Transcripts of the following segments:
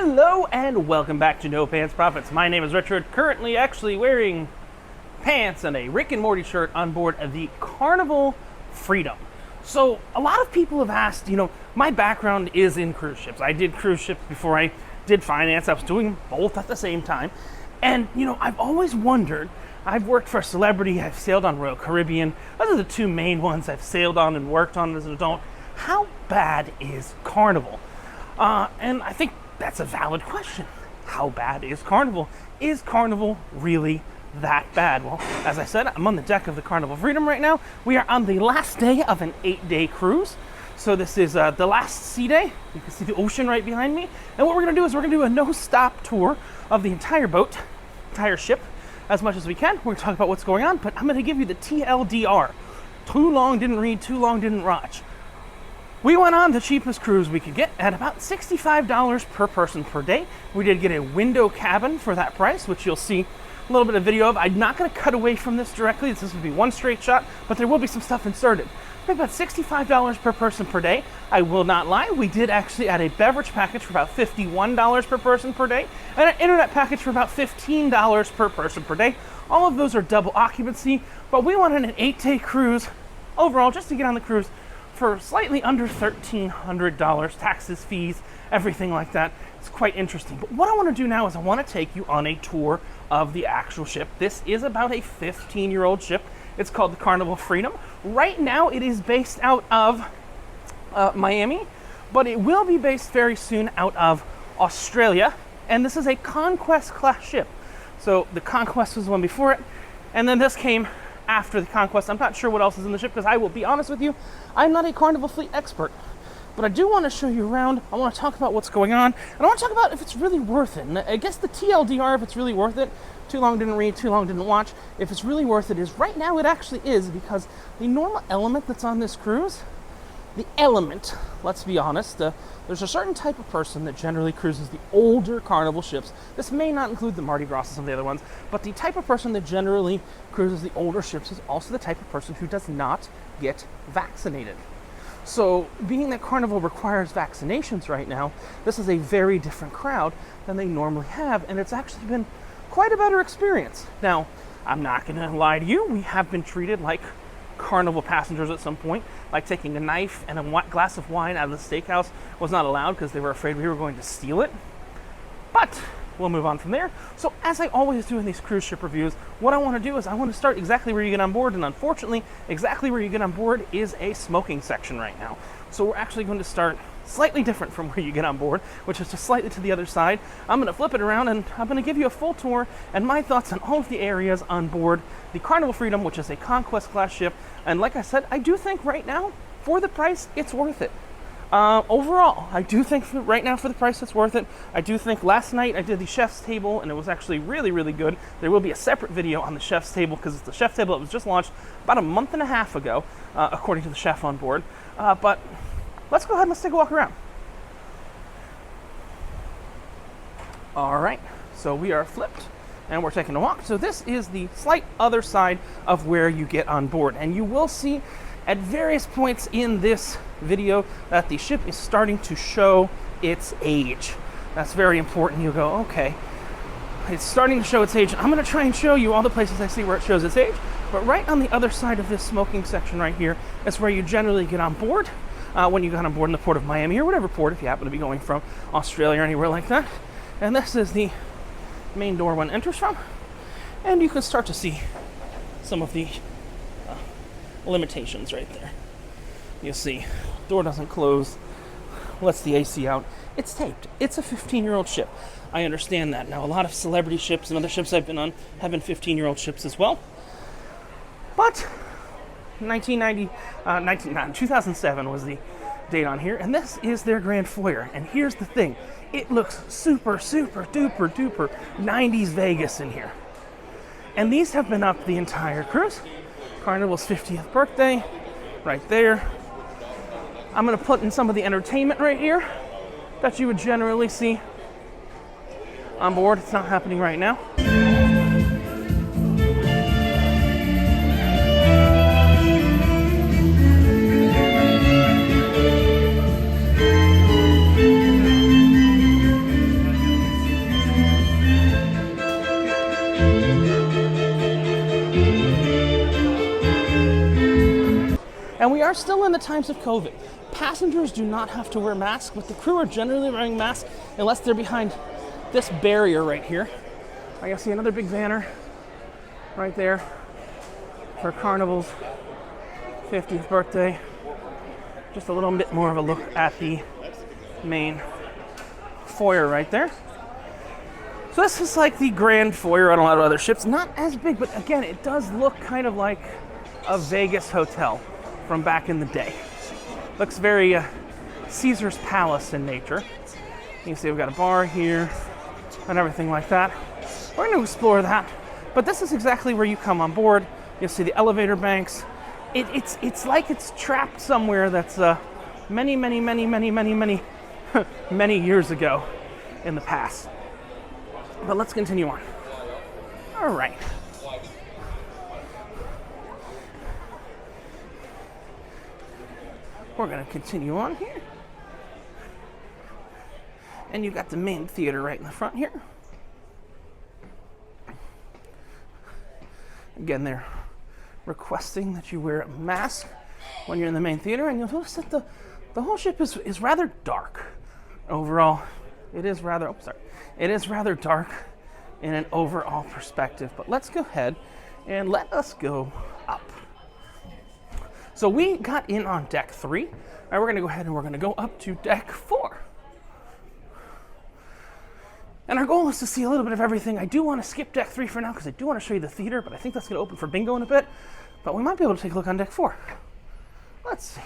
Hello and welcome back to No Pants Profits. My name is Richard, currently actually wearing pants and a Rick and Morty shirt on board the Carnival Freedom. So a lot of people have asked, my background is in cruise ships. I did cruise ships before I did finance. I was doing both at the same time. And, I've always wondered, I've worked for Celebrity, I've sailed on Royal Caribbean. Those are the two main ones I've sailed on and worked on as an adult. How bad is Carnival? And I think that's a valid question. How bad is Carnival? Is Carnival really that bad? Well, as I said, I'm on the deck of the Carnival Freedom right now. We are on the last day of an 8-day cruise. So this is the last sea day. You can see the ocean right behind me. And what we're going to do is we're going to do a no-stop tour of the entire boat, entire ship, as much as we can. We're going to talk about what's going on, but I'm going to give you the TLDR. Too long didn't read, too long didn't watch. We went on the cheapest cruise we could get at about $65 per person per day. We did get a window cabin for that price, which you'll see a little bit of video of. I'm not going to cut away from this directly. This will be one straight shot, but there will be some stuff inserted. I think about $65 per person per day. I will not lie. We did actually add a beverage package for about $51 per person per day and an internet package for about $15 per person per day. All of those are double occupancy, but we wanted an 8-day cruise overall just to get on the cruise for slightly under $1,300, taxes, fees, everything like that. It's quite interesting. But what I want to do now is I want to take you on a tour of the actual ship. This is about a 15-year-old ship. It's called the Carnival Freedom. Right now it is based out of Miami, but it will be based very soon out of Australia. And this is a Conquest class ship. So the Conquest was the one before it, and then this came after the Conquest. I'm not sure what else is in the ship because I will be honest with you, I'm not a Carnival fleet expert, but I do want to show you around. I want to talk about what's going on, and I want to talk about if it's really worth it. And I guess the TLDR, if it's really worth it, too long didn't read, too long didn't watch, if it's really worth it is right now it actually is, because the normal element that's on this cruise, the element, let's be honest, there's a certain type of person that generally cruises the older Carnival ships. This may not include the Mardi Gras and some of the other ones, but the type of person that generally cruises the older ships is also the type of person who does not get vaccinated. So, being that Carnival requires vaccinations right now, this is a very different crowd than they normally have, and it's actually been quite a better experience. Now, I'm not going to lie to you, we have been treated like Carnival passengers at some point, like taking a knife and a glass of wine out of the Steakhouse was not allowed because they were afraid we were going to steal it. But we'll move on from there. So as I always do in these cruise ship reviews, what I want to do is I want to start exactly where you get on board, and unfortunately, exactly where you get on board is a smoking section right now. So we're actually going to start slightly different from where you get on board, which is just slightly to the other side. I'm going to flip it around and I'm going to give you a full tour and my thoughts on all of the areas on board the Carnival Freedom, which is a Conquest class ship. And like I said, I do think right now, for the price, it's worth it. Overall, I do think right now for the price it's worth it. I do think last night I did the chef's table and it was actually really, really good. There will be a separate video on the chef's table because it's the chef's table that was just launched about a month and a half ago, according to the chef on board. But let's go ahead and let's take a walk around. All right, so we are flipped and we're taking a walk. So this is the slight other side of where you get on board. And you will see at various points in this video that the ship is starting to show its age. That's very important. You go, okay, it's starting to show its age. I'm going to try and show you all the places I see where it shows its age. But right on the other side of this smoking section right here is where you generally get on board. When you got on board in the port of Miami or whatever port, if you happen to be going from Australia or anywhere like that. And this is the main door one enters from. And you can start to see some of the limitations right there. You'll see, door doesn't close, lets the AC out. It's taped. It's a 15-year-old ship. I understand that. Now, a lot of Celebrity ships and other ships I've been on have been 15-year-old ships as well. But 2007 was the date on here, and this is their grand foyer. And here's the thing, it looks super, super, duper, duper 90s Vegas in here. And these have been up the entire cruise. Carnival's 50th birthday, right there. I'm going to put in some of the entertainment right here that you would generally see on board. It's not happening right now. And we are still in the times of COVID. Passengers do not have to wear masks, but the crew are generally wearing masks unless they're behind this barrier right here. I can see another big banner right there for Carnival's 50th birthday. Just a little bit more of a look at the main foyer right there. So this is like the grand foyer on a lot of other ships. Not as big, but again, it does look kind of like a Vegas hotel from back in the day. Looks very Caesar's Palace in nature. You can see we've got a bar here and everything like that. We're going to explore that, but this is exactly where you come on board. You'll see the elevator banks. It's like it's trapped somewhere that's many years ago in the past. But let's continue on. All right. We're going to continue on here. And you've got the main theater right in the front here. Again, they're requesting that you wear a mask when you're in the main theater, and you'll notice that the whole ship is rather dark overall. It is rather dark in an overall perspective. But let's go ahead and let us go up. So we got in on deck 3. All right, we're going to go ahead and we're going to go up to deck 4. And our goal is to see a little bit of everything. I do want to skip deck 3 for now because I do want to show you the theater, but I think that's going to open for bingo in a bit. But we might be able to take a look on deck 4. Let's see.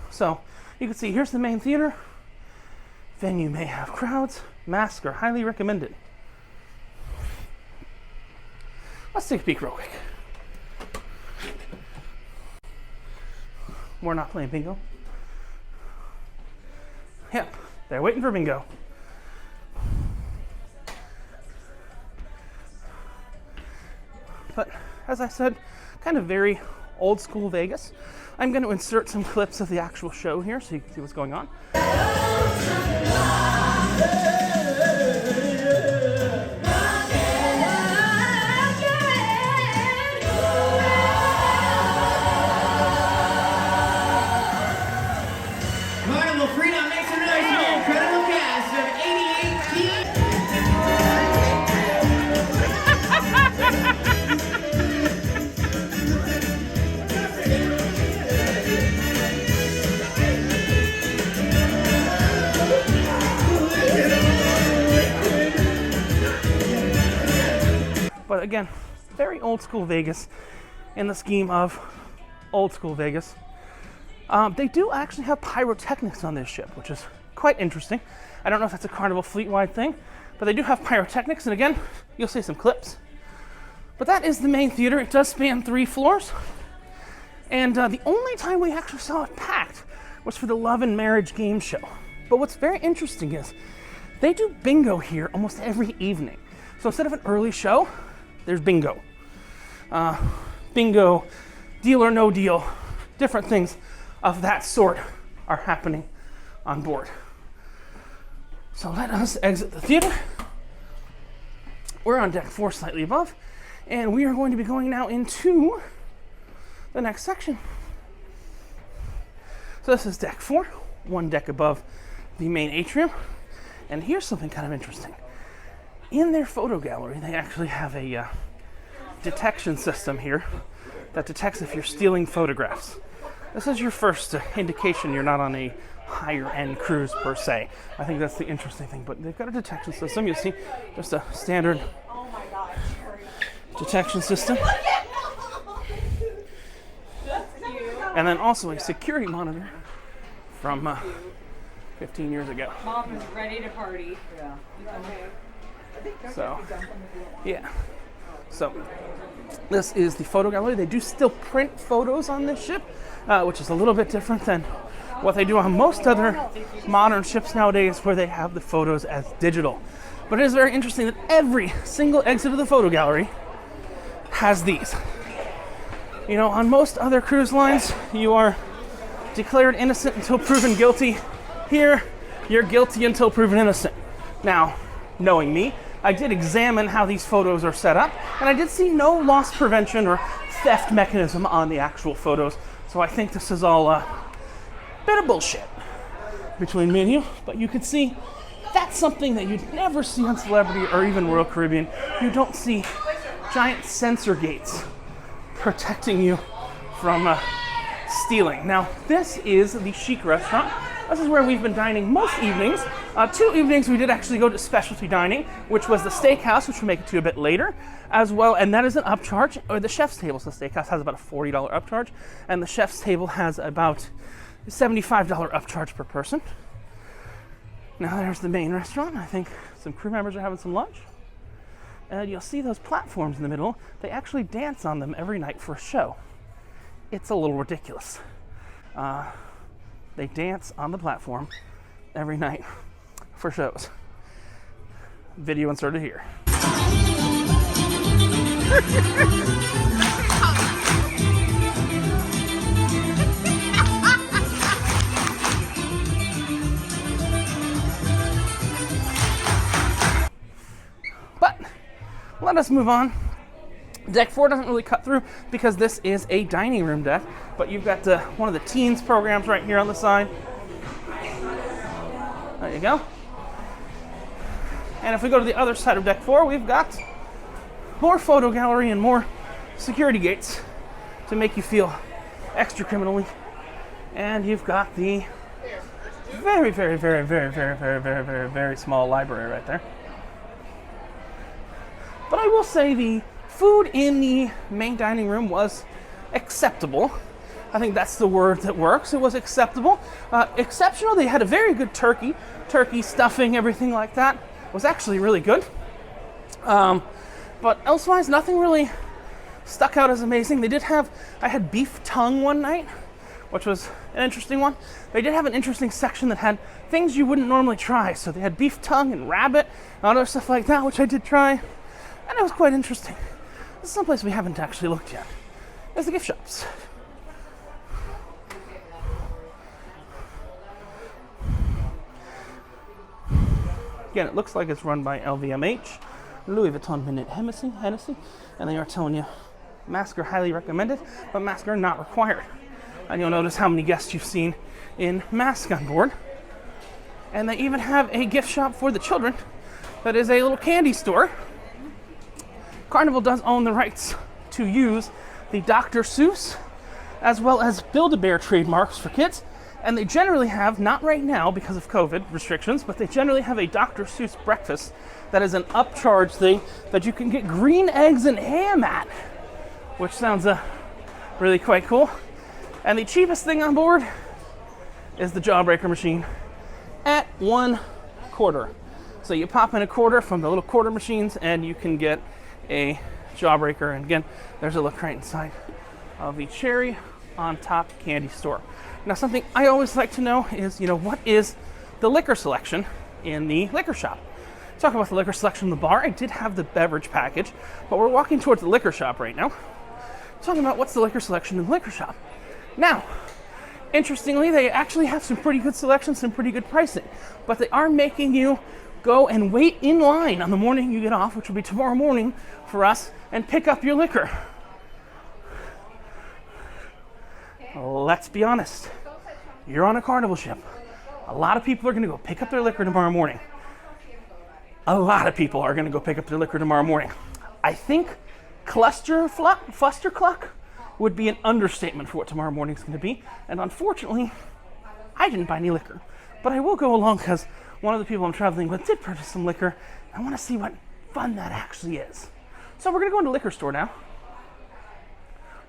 So you can see here's the main theater. Venue may have crowds. Masks are highly recommended. Let's take a peek real quick. We're not playing bingo. Yep, they're waiting for bingo. But as I said, kind of very old school Vegas. I'm going to insert some clips of the actual show here so you can see what's going on. Carnival Freedom makes a noise for the incredible cast of 88 Keys. But again, very old school Vegas in the scheme of old school Vegas. They do actually have pyrotechnics on this ship, which is quite interesting. I don't know if that's a Carnival fleet-wide thing, but they do have pyrotechnics, and again, you'll see some clips. But that is the main theater. It does span 3 floors. And the only time we actually saw it packed was for the Love and Marriage game show. But what's very interesting is they do bingo here almost every evening. So instead of an early show, there's bingo. Bingo, deal or no deal, different things of that sort are happening on board. So let us exit the theater. We're on deck 4, slightly above, and we are going to be going now into the next section. So this is deck 4, 1 deck above the main atrium. And here's something kind of interesting. In their photo gallery, they actually have a detection system here that detects if you're stealing photographs. This is your first indication you're not on a higher end cruise per se. I think that's the interesting thing, but they've got a detection system. You'll see just a standard detection system. And then also a security monitor from 15 years ago. Mom is ready to party. Yeah. So, yeah. So, this is the photo gallery. They do still print photos on this ship, which is a little bit different than what they do on most other modern ships nowadays where they have the photos as digital. But it is very interesting that every single exit of the photo gallery has these. You know, on most other cruise lines, you are declared innocent until proven guilty. Here, you're guilty until proven innocent. Now, knowing me, I did examine how these photos are set up, and I did see no loss prevention or theft mechanism on the actual photos So I think this is all a bit of bullshit between me and you, but you can see that's something that you'd never see on Celebrity or even Royal Caribbean. You don't see giant sensor gates protecting you from stealing. Now, this is the Chic restaurant. This is where we've been dining most evenings. 2 evenings we did actually go to specialty dining, which was the Steakhouse, which we'll make it to a bit later, as well, and that is an upcharge, or the chef's table. So the Steakhouse has about a $40 upcharge, and the chef's table has about a $75 upcharge per person. Now there's the main restaurant. I think some crew members are having some lunch. And you'll see those platforms in the middle. They actually dance on them every night for a show. It's a little ridiculous. They dance on the platform every night for shows. Video inserted here. But let us move on. Deck 4 doesn't really cut through because this is a dining room deck, but you've got one of the teens programs right here on the side. There you go. And if we go to the other side of Deck 4, we've got more photo gallery and more security gates to make you feel extra criminally. And you've got the very, very, very, very, very, very, very, very, very small library right there. But I will say the food in the main dining room was acceptable. I think that's the word that works. It was acceptable. Exceptional. They had a very good turkey stuffing, everything like that. It was actually really good. But elsewise, nothing really stuck out as amazing. I had beef tongue one night, which was an interesting one. They did have an interesting section that had things you wouldn't normally try. So they had beef tongue and rabbit and other stuff like that, which I did try. And it was quite interesting. This is someplace we haven't actually looked yet. There's the gift shops. Again, it looks like it's run by LVMH, Louis Vuitton Minute Hennessy, and they are telling you masks are highly recommended, but masks are not required. And you'll notice how many guests you've seen in masks on board. And they even have a gift shop for the children that is a little candy store. Carnival does own the rights to use the Dr. Seuss as well as Build-A-Bear trademarks for kids. And they generally have, not right now because of COVID restrictions, but they generally have a Dr. Seuss breakfast that is an upcharge thing that you can get green eggs and ham at, which sounds really quite cool. And the cheapest thing on board is the Jawbreaker machine at $1. So you pop in a quarter from the little quarter machines and you can get a Jawbreaker. And again, there's a look right inside of the cherry on top candy store. Now, something I always like to know is, what is the liquor selection in the liquor shop? Talk about the liquor selection in the bar. I did have the beverage package, but we're walking towards the liquor shop right now. Talking about what's the liquor selection in the liquor shop. Now, interestingly, they actually have some pretty good selections, some pretty good pricing, but they are making you go and wait in line on the morning you get off, which will be tomorrow morning for us, and pick up your liquor. Let's be honest. You're on a Carnival ship. A lot of people are going to go pick up their liquor tomorrow morning. A lot of people are going to go pick up their liquor tomorrow morning. I think fustercluck would be an understatement for what tomorrow morning is going to be. And unfortunately, I didn't buy any liquor. But I will go along because one of the people I'm traveling with did purchase some liquor. I want to see what fun that actually is. So we're going to go into the liquor store now.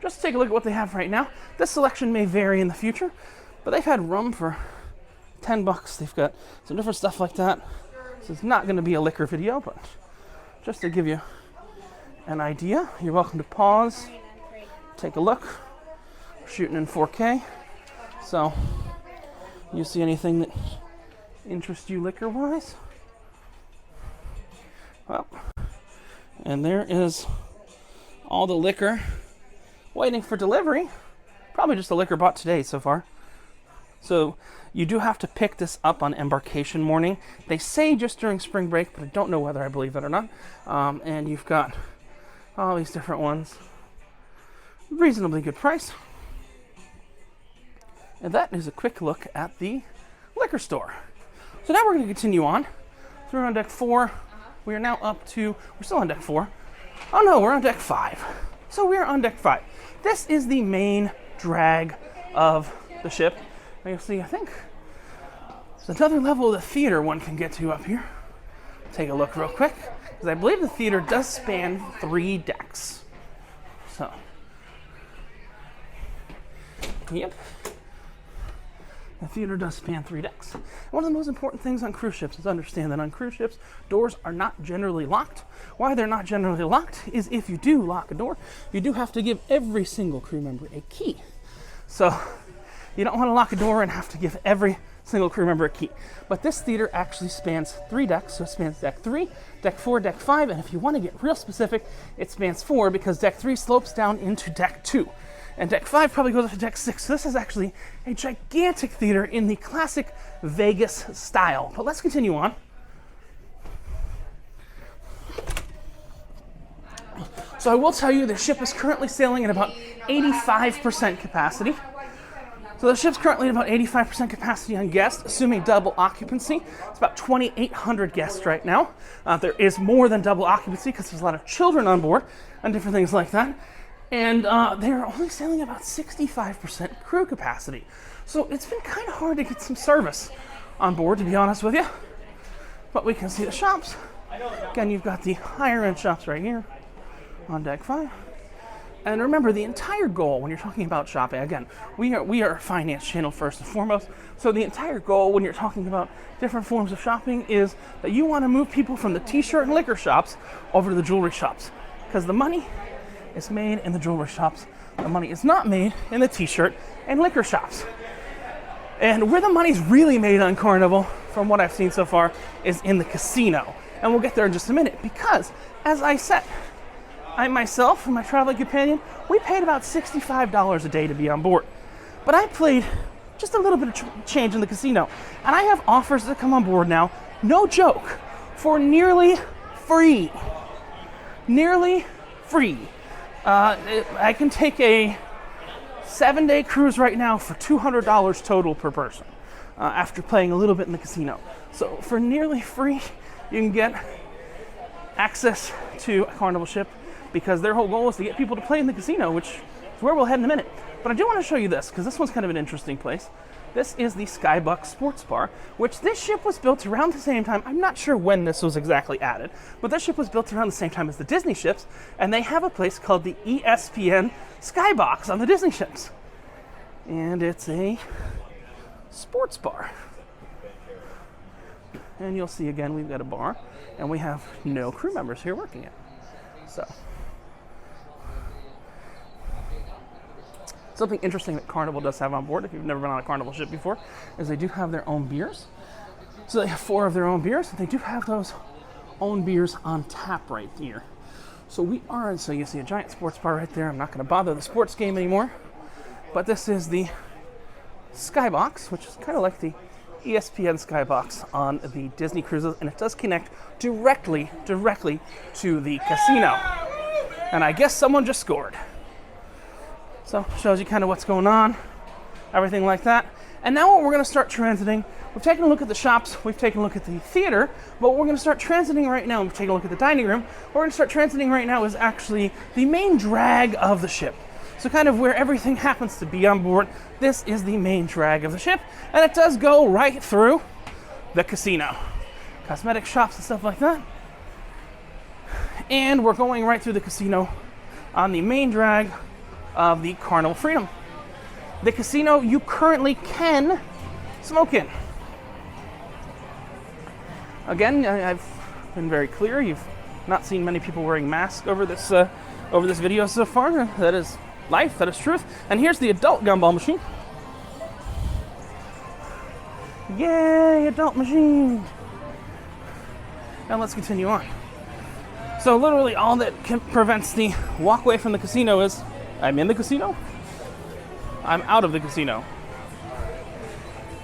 Just to take a look at what they have right now. This selection may vary in the future, but they've had rum for $10. They've got some different stuff like that. This is not going to be a liquor video, but just to give you an idea, you're welcome to pause, take a look. We're shooting in 4K, so you see anything that interests you liquor-wise? Well, and there is all the liquor waiting for delivery. Probably just the liquor bought today so far. So you do have to pick this up on embarkation morning. They say just during spring break, but I don't know whether I believe that or not. And you've got all these different ones. Reasonably good price. And that is a quick look at the liquor store. So now we're going to continue on. So we're on deck 4. We are now up to, we're still on deck 4. Oh no, we're on deck 5. So we are on deck 5. This is the main drag of the ship. And you'll see, I think, there's another level of the theater one can get to up here. Take a look real quick, because I believe the theater does span 3 decks. So, yep. The theater does span 3 decks. One of the most important things on cruise ships is to understand that on cruise ships, doors are not generally locked. Why they're not generally locked is if you do lock a door, you do have to give every single crew member a key. So you don't want to lock a door and have to give every single crew member a key. But this theater actually spans 3 decks, so it spans deck 3, deck 4, deck 5, and if you want to get real specific, it spans 4 because deck 3 slopes down into deck 2. And deck 5 probably goes up to deck 6. So this is actually a gigantic theater in the classic Vegas style. But let's continue on. So I will tell you the ship is currently sailing at about 85% capacity. So the ship's currently at about 85% capacity on guests, assuming double occupancy. It's about 2,800 guests right now. There is more than double occupancy because there's a lot of children on board and different things like that. And they're only sailing about 65% crew capacity. So it's been kind of hard to get some service on board, to be honest with you. But we can see the shops. Again, you've got the higher end shops right here on deck 5. And remember, the entire goal when you're talking about shopping, again, we are a finance channel first and foremost. So the entire goal when you're talking about different forms of shopping is that you want to move people from the t-shirt and liquor shops over to the jewelry shops. Because the money is made in the jewelry shops. The money is not made in the t-shirt and liquor shops. And where the money's really made on Carnival, from what I've seen so far, is in the casino. And we'll get there in just a minute because, as I said, I myself and my traveling companion, we paid about $65 a day to be on board. But I played just a little bit of change in the casino. And I have offers to come on board now, no joke, for nearly free. Nearly free. I can take a 7-day cruise right now for $200 total per person after playing a little bit in the casino. So for nearly free, you can get access to a Carnival ship because their whole goal is to get people to play in the casino, which is where we'll head in a minute. But I do want to show you this because this one's kind of an interesting place. This is the Skybuck Sports Bar, which this ship was built around the same time. I'm not sure when this was exactly added, but this ship was built around the same time as the Disney ships, and they have a place called the ESPN Skybox on the Disney ships. And it's a sports bar. And you'll see again, we've got a bar, and we have no crew members here working it. So, something interesting that Carnival does have on board, if you've never been on a Carnival ship before, is they do have their own beers. So they have 4 of their own beers, and they do have those own beers on tap right here. So so you see a giant sports bar right there. I'm not going to bother the sports game anymore. But this is the Skybox, which is kind of like the ESPN Skybox on the Disney cruises, and it does connect directly to the casino. And I guess someone just scored. So shows you kind of what's going on, everything like that. And now what we're going to start transiting, we've taken a look at the shops, we've taken a look at the theater, but what we're going to start transiting right now, we've taken a look at the dining room, what we're going to start transiting right now is actually the main drag of the ship. So kind of where everything happens to be on board, this is the main drag of the ship, and it does go right through the casino. Cosmetic shops and stuff like that. And we're going right through the casino on the main drag of the Carnival Freedom. The casino you currently can smoke in. Again, I've been very clear. You've not seen many people wearing masks over this video so far. That is life. That is truth. And here's the adult gumball machine. Yay, adult machine. Now let's continue on. So literally all that prevents the walkway from the casino is I'm in the casino, I'm out of the casino.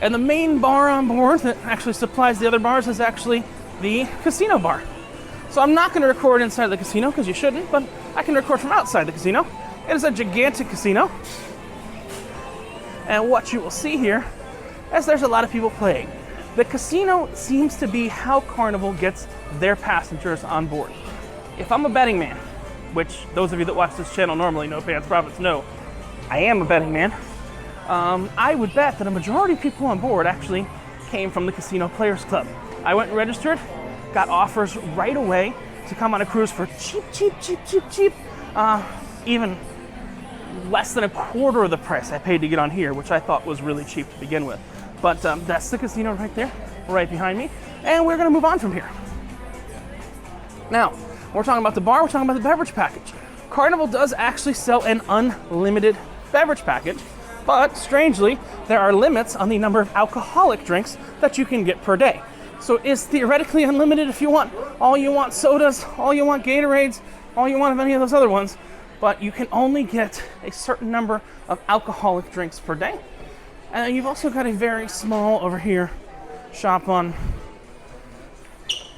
And the main bar on board that actually supplies the other bars is actually the casino bar. So I'm not going to record inside the casino because you shouldn't, but I can record from outside the casino. It is a gigantic casino. And what you will see here is there's a lot of people playing. The casino seems to be how Carnival gets their passengers on board. If I'm a betting man, which those of you that watch this channel normally, No Pants Profits, know I am a betting man, I would bet that a majority of people on board actually came from the Casino Players Club. I went and registered, got offers right away to come on a cruise for cheap, even less than a quarter of the price I paid to get on here, which I thought was really cheap to begin with. But that's the casino right there, right behind me, and we're gonna move on from here. Now, we're talking about the bar, we're talking about the beverage package. Carnival does actually sell an unlimited beverage package, but strangely, there are limits on the number of alcoholic drinks that you can get per day. So it is theoretically unlimited if you want. All you want sodas, all you want Gatorades, all you want of any of those other ones, but you can only get a certain number of alcoholic drinks per day. And you've also got a very small, over here, shop on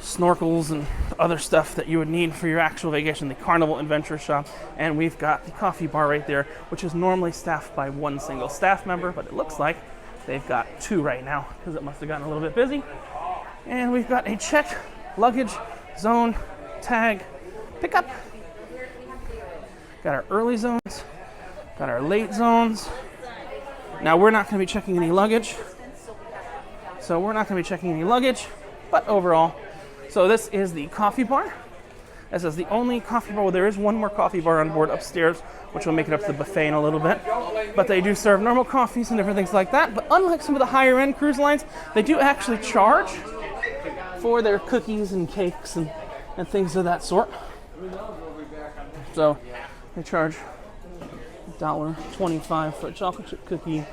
snorkels and other stuff that you would need for your actual vacation, the Carnival Adventure Shop. And we've got the coffee bar right there, which is normally staffed by one single staff member, but it looks like they've got two right now because it must have gotten a little bit busy. And we've got a check, luggage, zone, tag, pickup. Got our early zones, got our late zones. Now we're not going to be checking any luggage. So we're not going to be checking any luggage, but overall. So this is the coffee bar. This is the only coffee bar. Well, there is one more coffee bar on board upstairs, which will make it up to the buffet in a little bit. But they do serve normal coffees and different things like that. But unlike some of the higher end cruise lines, they do actually charge for their cookies and cakes and things of that sort. So they charge $1.25 for a chocolate chip cookie.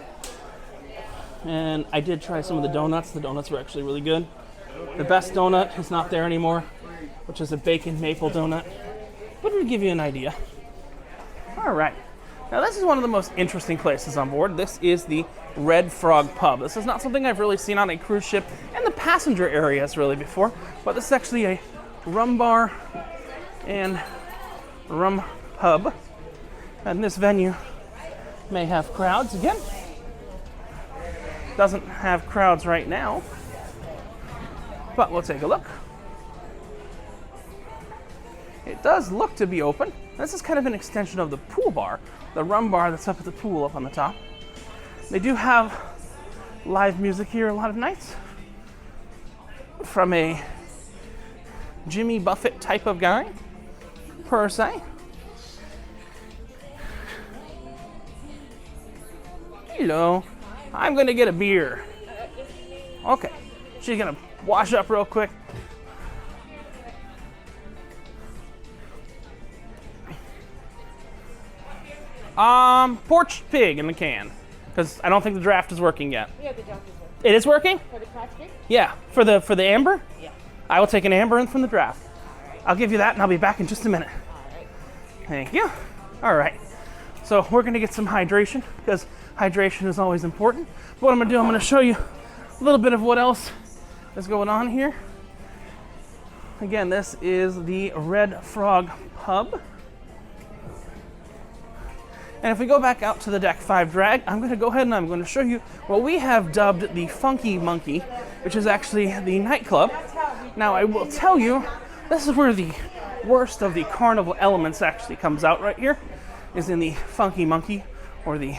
And I did try some of the donuts. The donuts were actually really good. The best donut is not there anymore, which is a bacon maple donut. But it'll give you an idea. All right. Now this is one of the most interesting places on board. This is the Red Frog Pub. This is not something I've really seen on a cruise ship in the passenger areas really before, but this is actually a rum bar and rum pub. And this venue may have crowds again. Doesn't have crowds right now, but we'll take a look. It does look to be open. This is kind of an extension of the pool bar, the rum bar that's up at the pool up on the top. They do have live music here a lot of nights from a Jimmy Buffett type of guy, per se. Hello, I'm gonna get a beer. Okay, she's gonna wash up real quick. Porch pig in the can, because I don't think the draft is working yet. Yeah, the draft is working. It is working? For the crotch drink? Yeah, for the amber? Yeah. I will take an amber in from the draft. All right. I'll give you that and I'll be back in just a minute. All right. Thank you. All right. So we're gonna get some hydration because hydration is always important. But what I'm gonna do, I'm gonna show you a little bit of what else is going on here. Again, this is the Red Frog Pub. And if we go back out to the Deck 5 drag, I'm going to go ahead and I'm going to show you what we have dubbed the Funky Monkey, which is actually the nightclub. Now, I will tell you, this is where the worst of the Carnival elements actually comes out right here, is in the Funky Monkey, or the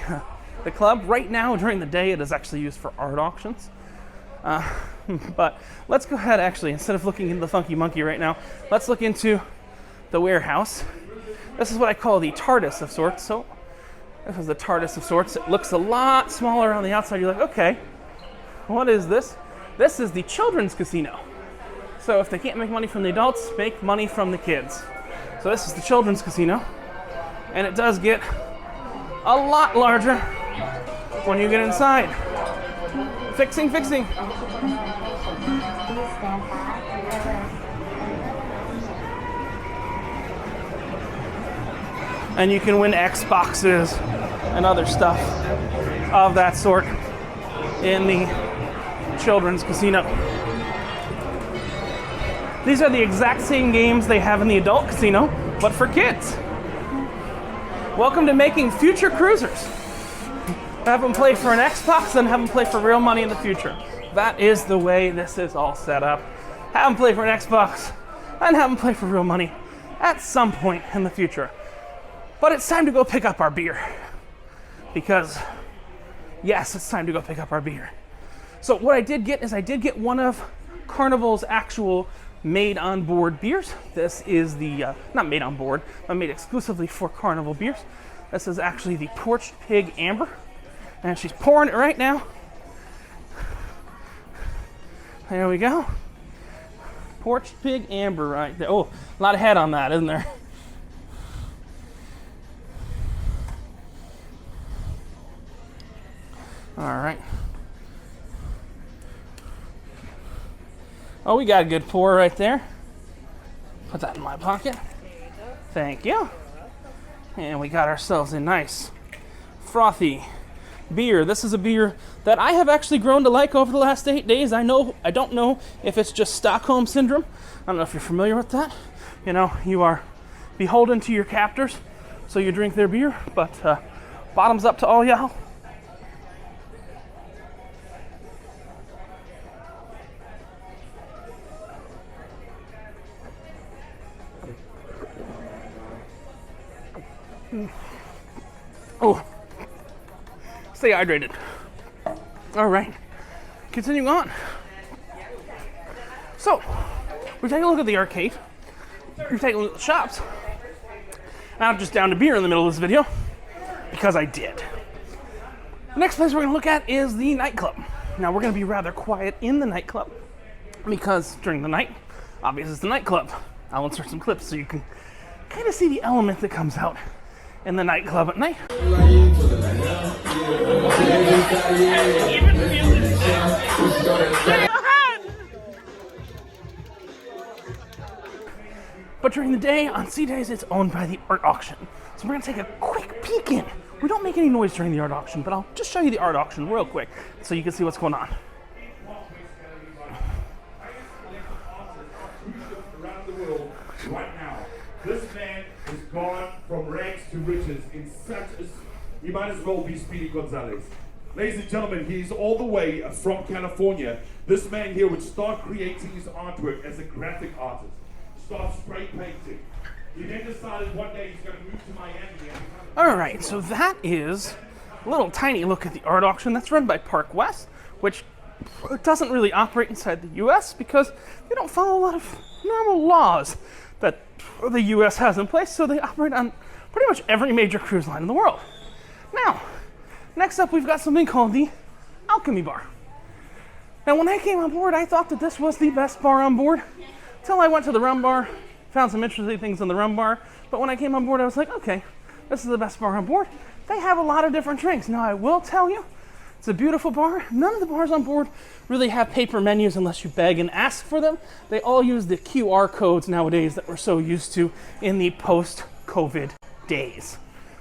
club. Right now, during the day, it is actually used for art auctions. But let's go ahead, actually, instead of looking into the Funky Monkey right now, let's look into the warehouse. This is what I call the TARDIS of sorts. So this is the TARDIS of sorts. It looks a lot smaller on the outside. You're like, okay, what is this? This is the children's casino. So if they can't make money from the adults, make money from the kids. So this is the children's casino. And it does get a lot larger when you get inside. Fixing. And you can win Xboxes and other stuff of that sort in the children's casino. These are the exact same games they have in the adult casino, but for kids. Welcome to making future cruisers. have them play for an Xbox, then have them play for real money in the future. That is the way this is all set up. Have them play for an Xbox, and have them play for real money at some point in the future. But it's time to go pick up our beer. Because, yes, it's time to go pick up our beer. So what I did get is I did get one of Carnival's actual made on board beers. This is the, not made on board, but made exclusively for Carnival beers. This is actually the Porched Pig Amber. And she's pouring it right now. There we go. Porched Pig Amber right there. Oh, a lot of head on that, isn't there? All right. Oh, we got a good pour right there. Put that in my pocket. Thank you. And we got ourselves a nice frothy beer. This is a beer that I have actually grown to like over the last 8 days. I don't know if it's just Stockholm syndrome. I don't know if you're familiar with that. You know, you are beholden to your captors, so you drink their beer, but bottoms up to all y'all. Oh, stay hydrated. All right, continuing on. So, we're taking a look at the arcade. We're taking a look at the shops. I'm just down to beer in the middle of this video because I did. The next place we're going to look at is the nightclub. Now, we're going to be rather quiet in the nightclub because during the night, obviously it's the nightclub. I'll insert some clips so you can kind of see the element that comes out in the nightclub at night. But during the day, on C days, it's owned by the art auction. So we're gonna take a quick peek in. We don't make any noise during the art auction, but I'll just show you the art auction real quick so you can see what's going on. Around the world right now. This man has gone from rags to riches in such a... He might as well be Speedy Gonzalez. Ladies and gentlemen, he's all the way from California. This man here would start creating his artwork as a graphic artist. Start spray painting. He then decided one day he's going to move to Miami. All right, so that is a little tiny look at the art auction that's run by Park West, which doesn't really operate inside the U.S. because they don't follow a lot of normal laws that the U.S. has in place, so they operate on pretty much every major cruise line in the world. Now, next up we've got something called the Alchemy Bar. Now, when I came on board, I thought that this was the best bar on board, until I went to the rum bar, found some interesting things in the rum bar, but when I came on board, I was like, okay, this is the best bar on board. They have a lot of different drinks. Now, I will tell you, it's a beautiful bar. None of the bars on board really have paper menus unless you beg and ask for them. They all use the QR codes nowadays that we're so used to in the post-COVID days.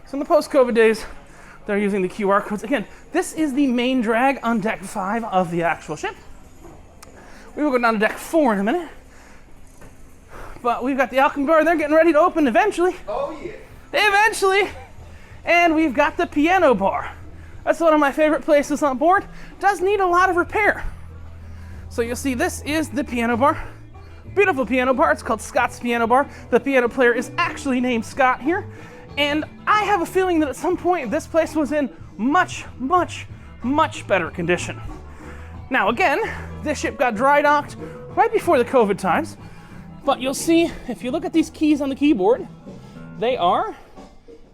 So in the post-COVID days, they're using the QR codes. Again, this is the main drag on deck 5 of the actual ship. We will go down to deck 4 in a minute. But we've got the Alchemy Bar. They're getting ready to open eventually. Oh, yeah. Eventually. And we've got the Piano Bar. That's one of my favorite places on board. Does need a lot of repair. So you'll see this is the piano bar. Beautiful piano bar. It's called Scott's Piano Bar. The piano player is actually named Scott here. And I have a feeling that at some point this place was in much, much, much better condition. Now again, this ship got dry docked right before the COVID times. But you'll see, if you look at these keys on the keyboard, they are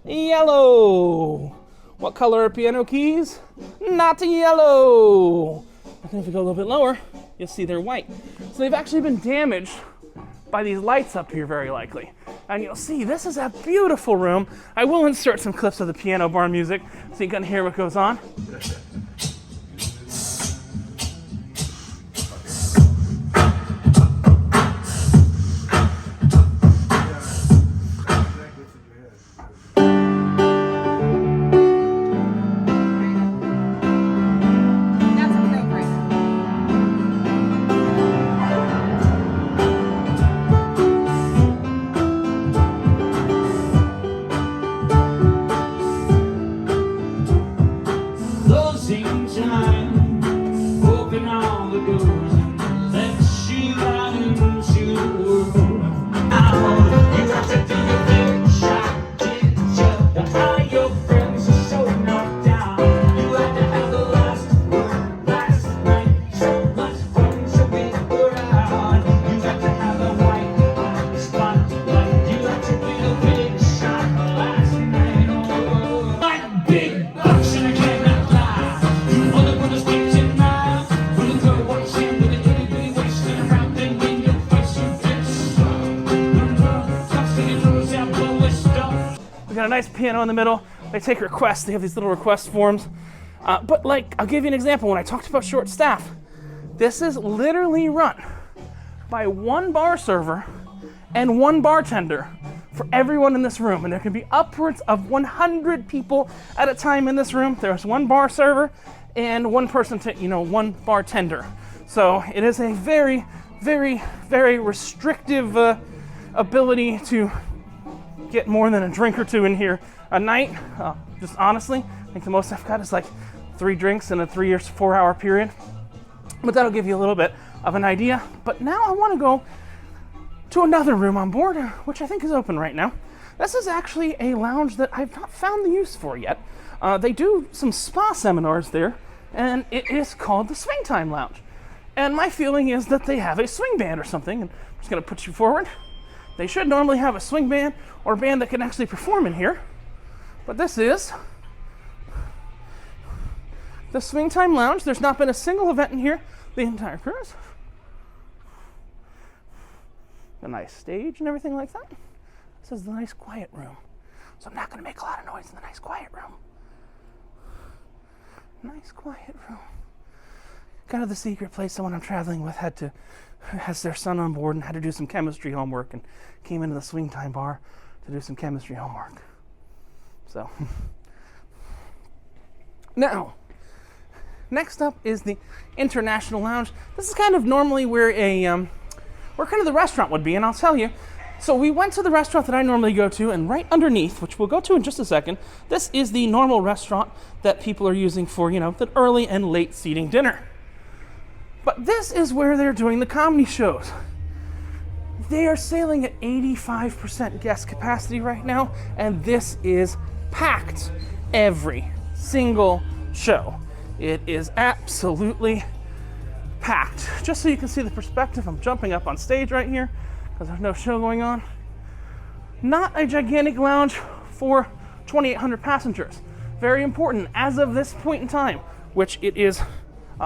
yellow. What color are piano keys? Not yellow. But then if we go a little bit lower, you'll see they're white. So they've actually been damaged by these lights up here, very likely. And you'll see, this is a beautiful room. I will insert some clips of the piano bar music so you can hear what goes on. nice piano in the middle. They take requests. They have these little request forms. But like, I'll give you an example. When I talked about short staff, this is literally run by one bar server and one bartender for everyone in this room. And there can be upwards of 100 people at a time in this room. There's one bar server and one person, one bartender. So it is a very, very, very restrictive ability to get more than a drink or two in here a night. Just honestly, I think the most I've got is like 3 drinks in a 3 or 4 hour period. But that'll give you a little bit of an idea. But now I want to go to another room on board, which I think is open right now. This is actually a lounge that I've not found the use for yet. They do some spa seminars there, and it is called the Swing Time Lounge. And my feeling is that they have a swing band or something. And I'm just going to put you forward. They should normally have a swing band or a band that can actually perform in here. But this is the Swing Time Lounge. There's not been a single event in here the entire cruise. A nice stage and everything like that. This is the nice quiet room. So I'm not going to make a lot of noise in the nice quiet room. Nice quiet room. Kind of the secret place someone I'm traveling with has their son on board and had to do some chemistry homework and came into the Swing Time bar to do some chemistry homework. So, now, next up is the International Lounge. This is kind of normally where kind of the restaurant would be, and I'll tell you. So we went to the restaurant that I normally go to, and right underneath, which we'll go to in just a second, this is the normal restaurant that people are using for, the early and late seating dinner. But this is where they're doing the comedy shows. They are sailing at 85% guest capacity right now, and this is packed every single show. It is absolutely packed. Just so you can see the perspective, I'm jumping up on stage right here because there's no show going on. Not a gigantic lounge for 2,800 passengers. Very important, as of this point in time, which it is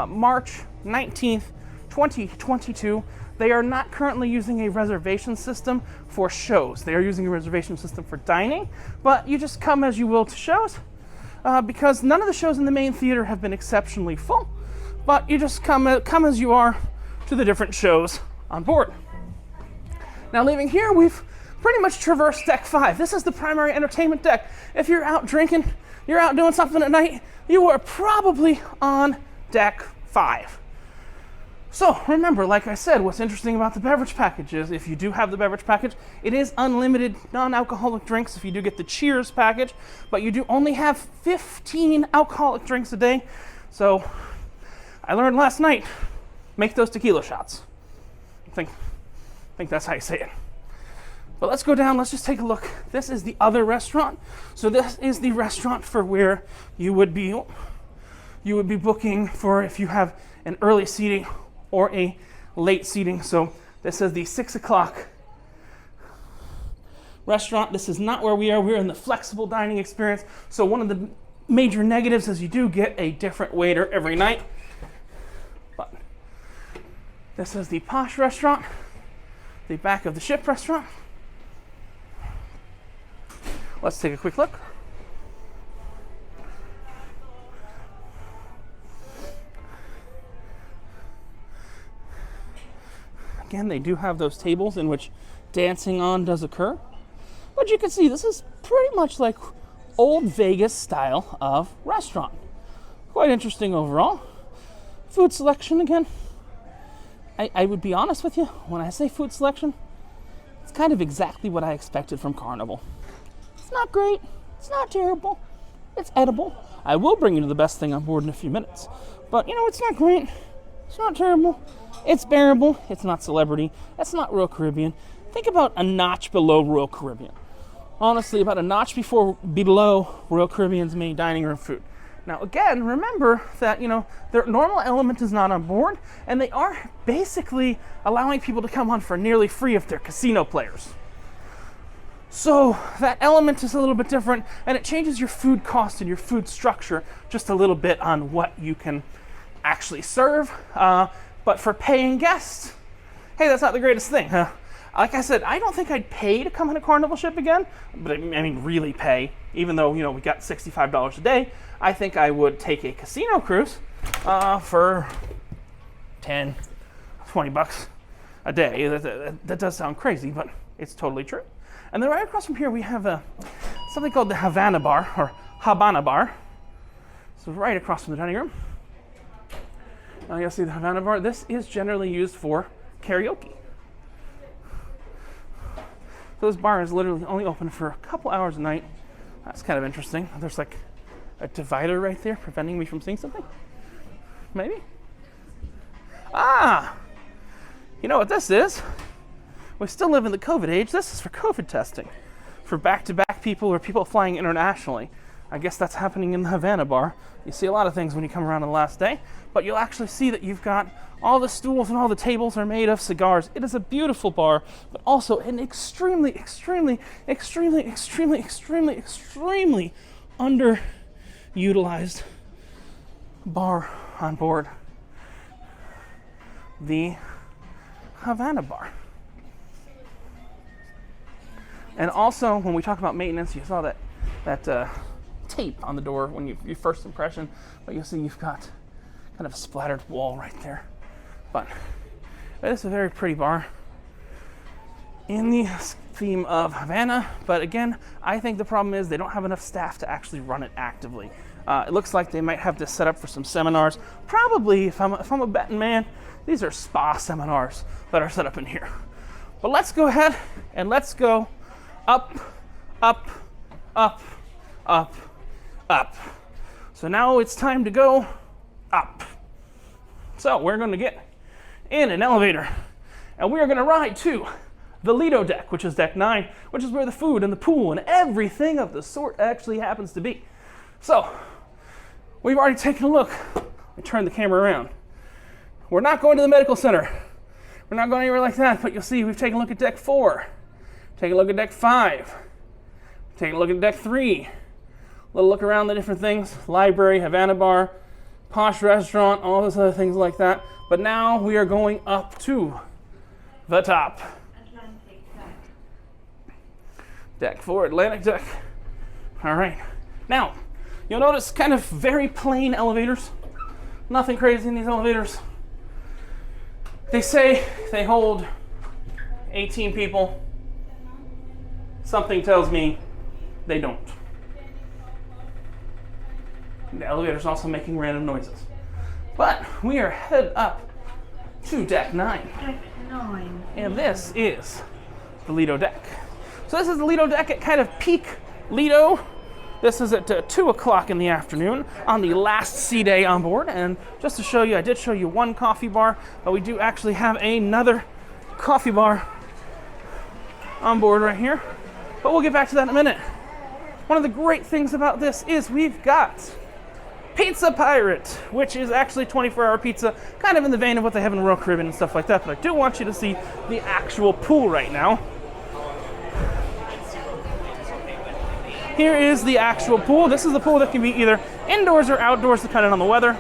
March 19th, 2022, they are not currently using a reservation system for shows. They are using a reservation system for dining, but you just come as you will to shows because none of the shows in the main theater have been exceptionally full, but you just come as you are to the different shows on board. Now leaving here, we've pretty much traversed deck 5. This is the primary entertainment deck. If you're out drinking, you're out doing something at night, you are probably on deck 5. So remember, like I said, what's interesting about the beverage package is if you do have the beverage package, it is unlimited non-alcoholic drinks if you do get the Cheers package, but you do only have 15 alcoholic drinks a day. So I learned last night, make those tequila shots. I think that's how you say it. But let's go down, let's just take a look. This is the other restaurant. So this is the restaurant for where you would be booking for if you have an early seating or a late seating. So this is the 6 o'clock restaurant. This is not where we are. We're in the flexible dining experience. So one of the major negatives is you do get a different waiter every night. But this is the posh restaurant, the back of the ship restaurant. Let's take a quick look. Again, they do have those tables in which dancing on does occur. But you can see this is pretty much like old Vegas style of restaurant. Quite interesting overall. Food selection again. I would be honest with you, when I say food selection, it's kind of exactly what I expected from Carnival. It's not great, it's not terrible, it's edible. I will bring you to the best thing on board in a few minutes. But it's not great, it's not terrible, it's bearable, it's not celebrity, it's not Royal Caribbean. Think about a notch below Royal Caribbean. Honestly, about a notch below Royal Caribbean's main dining room food. Now again, remember that, their normal element is not on board, and they are basically allowing people to come on for nearly free if they're casino players. So that element is a little bit different, and it changes your food cost and your food structure just a little bit on what you can actually serve. But for paying guests, hey, that's not the greatest thing, huh? Like I said, I don't think I'd pay to come on a Carnival ship again, but I mean really pay, even though, we got $65 a day. I think I would take a casino cruise for 10, 20 bucks a day. That does sound crazy, but it's totally true. And then right across from here, we have something called the Havana bar, or Habana bar. So right across from the dining room. You'll see the Havana bar. This is generally used for karaoke. So this bar is literally only open for a couple hours a night. That's kind of interesting. There's like a divider right there preventing me from seeing something. Maybe? You know what this is? We still live in the COVID age. This is for COVID testing. For back-to-back people or people flying internationally. I guess that's happening in the Havana bar. You see a lot of things when you come around on the last day, but you'll actually see that you've got all the stools and all the tables are made of cigars. It is a beautiful bar, but also an extremely underutilized bar on board the Havana bar. And also, when we talk about maintenance, you saw that tape on the door when your first impression, but you'll see you've got kind of a splattered wall right there. But it's a very pretty bar in the theme of Havana. But again, I think the problem is they don't have enough staff to actually run it actively. It looks like they might have this set up for some seminars. Probably, if I'm a betting man, these are spa seminars that are set up in here. But let's go ahead and let's go up, up, up, up, up. So now it's time to go up. So we're going to get in an elevator and we are going to ride to the Lido deck, which is deck 9, which is where the food and the pool and everything of the sort actually happens to be. So we've already taken a look. Let me turn the camera around. We're not going to the medical center. We're not going anywhere like that, but you'll see we've taken a look at deck 4. Take a look at deck 5. Take a look at deck 3. A little look around the different things. Library, Havana bar, posh restaurant, all those other things like that. But now we are going up to the top. Atlantic deck. Deck 4, Atlantic deck. All right. Now, you'll notice kind of very plain elevators. Nothing crazy in these elevators. They say they hold 18 people. Something tells me they don't. The elevator's also making random noises. But we are headed up to deck 9. Deck 9. And this is the Lido deck. So this is the Lido deck at kind of peak Lido. This is at 2 o'clock in the afternoon on the last sea day on board. And just to show you, I did show you one coffee bar, but we do actually have another coffee bar on board right here. But we'll get back to that in a minute. One of the great things about this is we've got Pizza Pirate, which is actually 24-hour pizza, kind of in the vein of what they have in the Royal Caribbean and stuff like that. But I do want you to see the actual pool right now. Here is the actual pool. This is the pool that can be either indoors or outdoors, depending on the weather.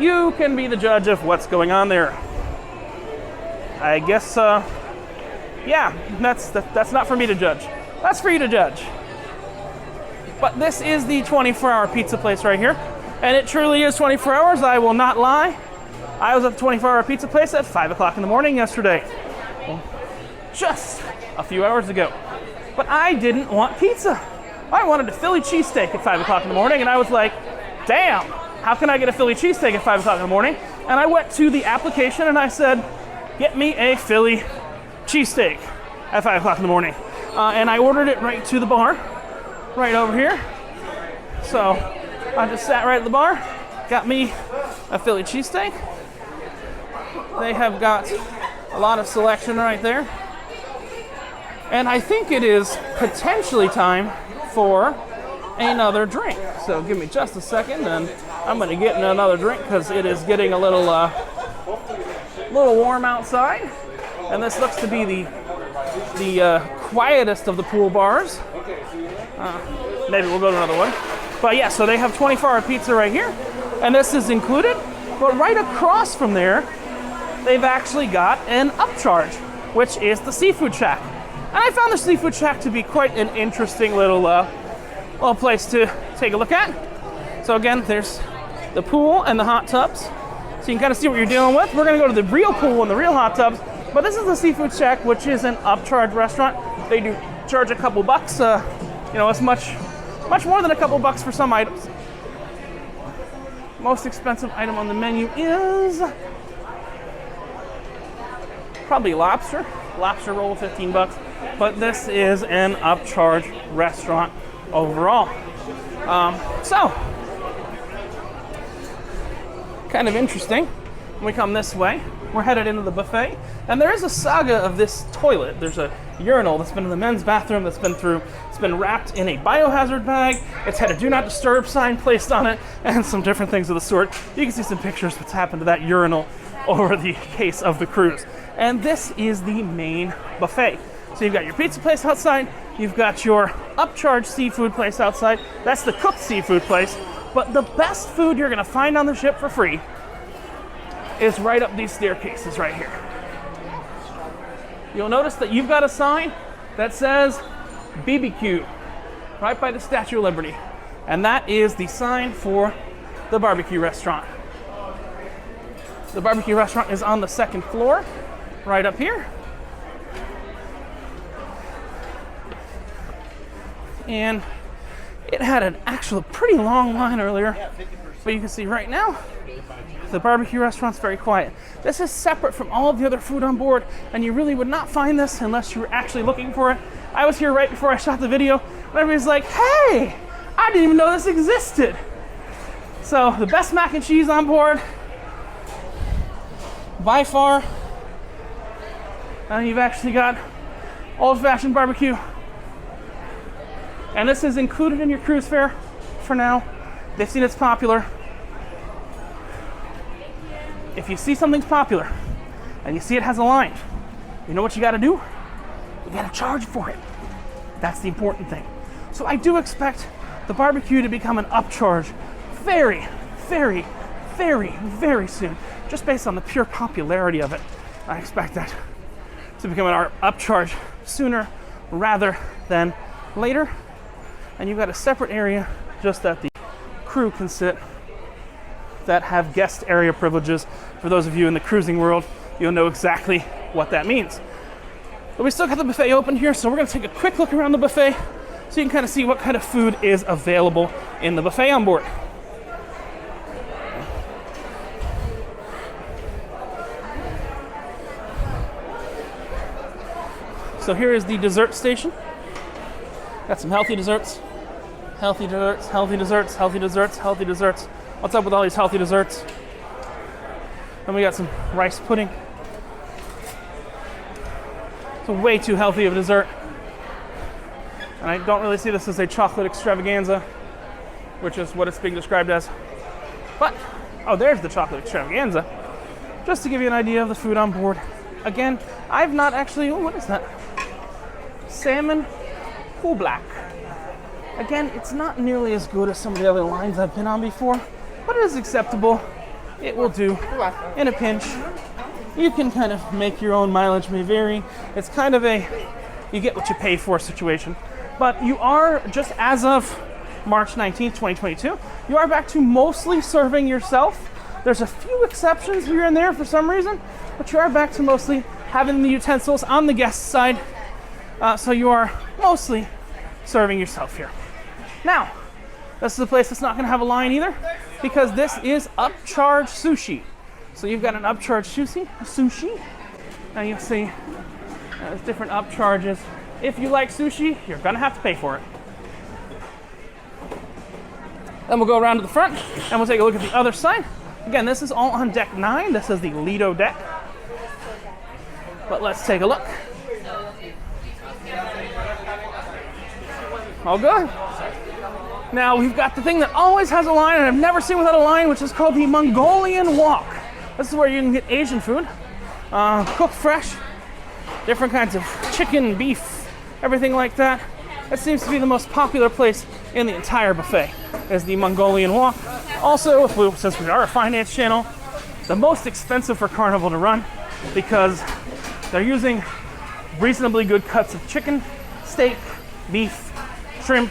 You can be the judge of what's going on there. I guess, yeah, that's not for me to judge. That's for you to judge. But this is the 24-hour pizza place right here. And it truly is 24 hours, I will not lie. I was at the 24-hour pizza place at 5 o'clock in the morning yesterday. Well, just a few hours ago. But I didn't want pizza. I wanted a Philly cheesesteak at 5 o'clock in the morning, and I was like, damn, how can I get a Philly cheesesteak at 5 o'clock in the morning? And I went to the application and I said, get me a Philly cheesesteak at 5 o'clock in the morning. And I ordered it right to the bar, right over here. So I just sat right at the bar, got me a Philly cheesesteak. They have got a lot of selection right there. And I think it is potentially time for another drink. So give me just a second and I'm going to get another drink because it is getting a little warm outside. And this looks to be the quietest of the pool bars. Maybe we'll go to another one. But yeah, so they have 24-hour pizza right here. And this is included. But right across from there, they've actually got an upcharge. which is the Seafood Shack. And I found the Seafood Shack to be quite an interesting little place to take a look at. So again, there's the pool and the hot tubs. So you can kind of see what you're dealing with. We're gonna go to the real pool and the real hot tubs, but this is the Seafood Shack, which is an upcharge restaurant. They do charge a couple bucks, it's much more than a couple bucks for some items. Most expensive item on the menu is probably lobster. Lobster roll, 15 bucks. But this is an upcharge restaurant overall. So, kind of interesting. When we come this way, we're headed into the buffet. And there is a saga of this toilet. There's a urinal that's been in the men's bathroom it's been wrapped in a biohazard bag. It's had a do not disturb sign placed on it and some different things of the sort. You can see some pictures of what's happened to that urinal over the case of the cruise. And this is the main buffet. So you've got your pizza place outside, you've got your upcharge seafood place outside. That's the cooked seafood place. But the best food you're gonna find on the ship for free is right up these staircases right here. You'll notice that you've got a sign that says BBQ right by the Statue of Liberty. And that is the sign for the barbecue restaurant. The barbecue restaurant is on the second floor, right up here. And it had an actual pretty long line earlier, but you can see right now, the barbecue restaurant's very quiet. This is separate from all of the other food on board, and you really would not find this unless you were actually looking for it. I was here right before I shot the video, and everybody's like, hey, I didn't even know this existed. So the best mac and cheese on board, by far. And you've actually got old-fashioned barbecue. And this is included in your cruise fare for now. They've seen it's popular. If you see something's popular and you see it has a line, you know what you gotta do? You gotta charge for it. That's the important thing. So I do expect the barbecue to become an upcharge very, very, very, very soon. Just based on the pure popularity of it, I expect that to become an upcharge sooner rather than later. And you've got a separate area just that the crew can sit that have guest area privileges. For those of you in the cruising world, you'll know exactly what that means. But we still got the buffet open here, so we're gonna take a quick look around the buffet so you can kind of see what kind of food is available in the buffet on board. So here is the dessert station. Got some healthy desserts. Healthy desserts, healthy desserts, healthy desserts, healthy desserts. What's up with all these healthy desserts? Then we got some rice pudding. It's way too healthy of a dessert. And I don't really see this as a chocolate extravaganza, which is what it's being described as. But, oh, there's the chocolate extravaganza. Just to give you an idea of the food on board. Again, I've not actually, what is that? Salmon Black. Again, it's not nearly as good as some of the other lines I've been on before, but it is acceptable. It will do in a pinch. You can kind of make your own, mileage may vary. It's kind of a, you get what you pay for situation. But you are, just as of March 19th, 2022, you are back to mostly serving yourself. There's a few exceptions here and there for some reason, but you are back to mostly having the utensils on the guest side. So you are mostly serving yourself here. Now, this is a place that's not going to have a line either, because this is upcharge sushi. So you've got an upcharge sushi, and you'll see there's different upcharges. If you like sushi, you're going to have to pay for it. Then we'll go around to the front, and we'll take a look at the other side. Again, this is all on deck 9. This is the Lido deck. But let's take a look. All good. Now we've got the thing that always has a line, and I've never seen without a line, which is called the Mongolian Wok. This is where you can get Asian food, cooked fresh, different kinds of chicken, beef, everything like that. That seems to be the most popular place in the entire buffet, is the Mongolian Wok. Also, since we are a finance channel, the most expensive for Carnival to run, because they're using reasonably good cuts of chicken, steak, beef, shrimp,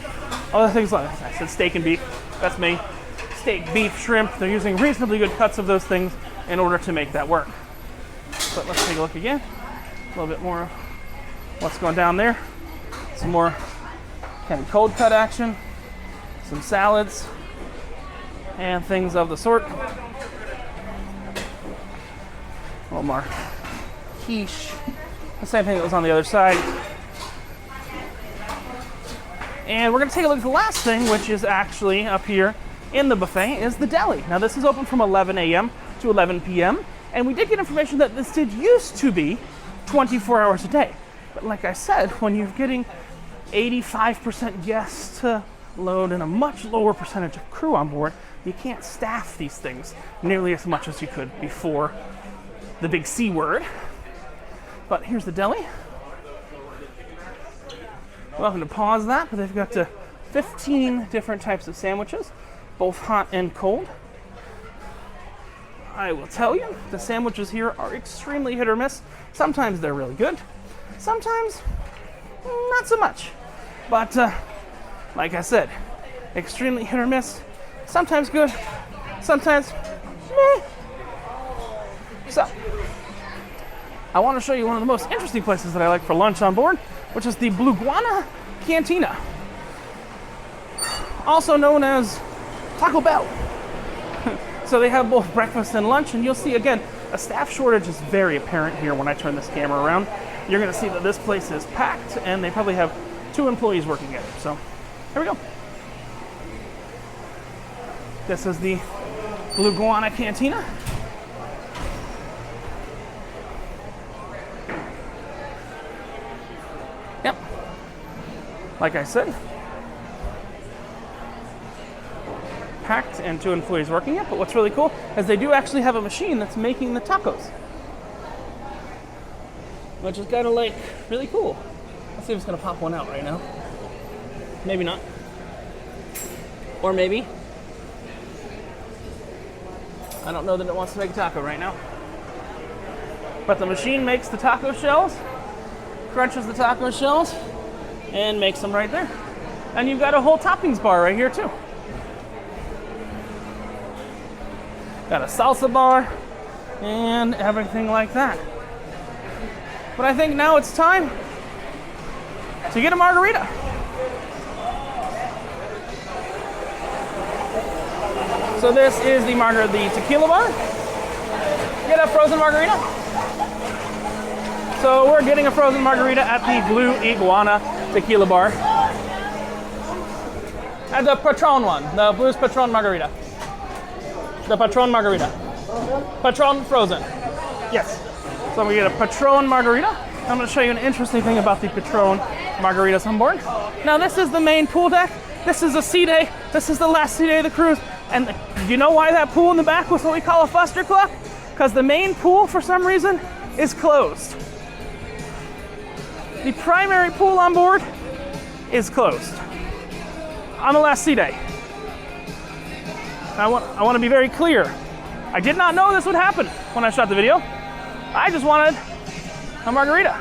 other things like that. I said steak and beef, that's me. Steak, beef, shrimp, they're using reasonably good cuts of those things in order to make that work. But let's take a look again. A little bit more of what's going down there. Some more kind of cold cut action, some salads, and things of the sort. A little more quiche. The same thing that was on the other side. And we're going to take a look at the last thing, which is actually up here in the buffet, is the deli. Now this is open from 11 a.m. to 11 p.m. And we did get information that this did used to be 24 hours a day. But like I said, when you're getting 85% guests to load and a much lower percentage of crew on board, you can't staff these things nearly as much as you could before the big C word. But here's the deli. Welcome to pause that, but they've got 15 different types of sandwiches, both hot and cold. I will tell you, the sandwiches here are extremely hit or miss. Sometimes they're really good, sometimes not so much. But like I said, extremely hit or miss, sometimes good, sometimes meh. So, I want to show you one of the most interesting places that I like for lunch on board, which is the Blue Guana Cantina, also known as Taco Bell. So they have both breakfast and lunch, and you'll see again, a staff shortage is very apparent here when I turn this camera around. You're going to see that this place is packed, and they probably have 2 employees working at it. So here we go. This is the Blue Guana Cantina. Yep. Like I said, packed and 2 employees working it. But what's really cool is they do actually have a machine that's making the tacos, which is kind of like really cool. Let's see if it's gonna pop one out right now. Maybe not. Or maybe. I don't know that it wants to make a taco right now. But the machine makes the taco shells, crunches the taco shells, and makes them right there. And you've got a whole toppings bar right here too. Got a salsa bar and everything like that. But I think now it's time to get a margarita. So this is the tequila bar. Get a frozen margarita. So we're getting a frozen margarita at the Blue Iguana Tequila Bar. And the Patron one, the Blues Patron Margarita. The Patron Margarita. Patron frozen. Yes. So we get a Patron Margarita. I'm going to show you an interesting thing about the Patron Margaritas on board. Now this is the main pool deck. This is a sea day. This is the last sea day of the cruise. And you know why that pool in the back was what we call a fuster clock? Because the main pool, for some reason, is closed. The primary pool on board is closed on the last sea day. I want to be very clear. I did not know this would happen when I shot the video. I just wanted a margarita.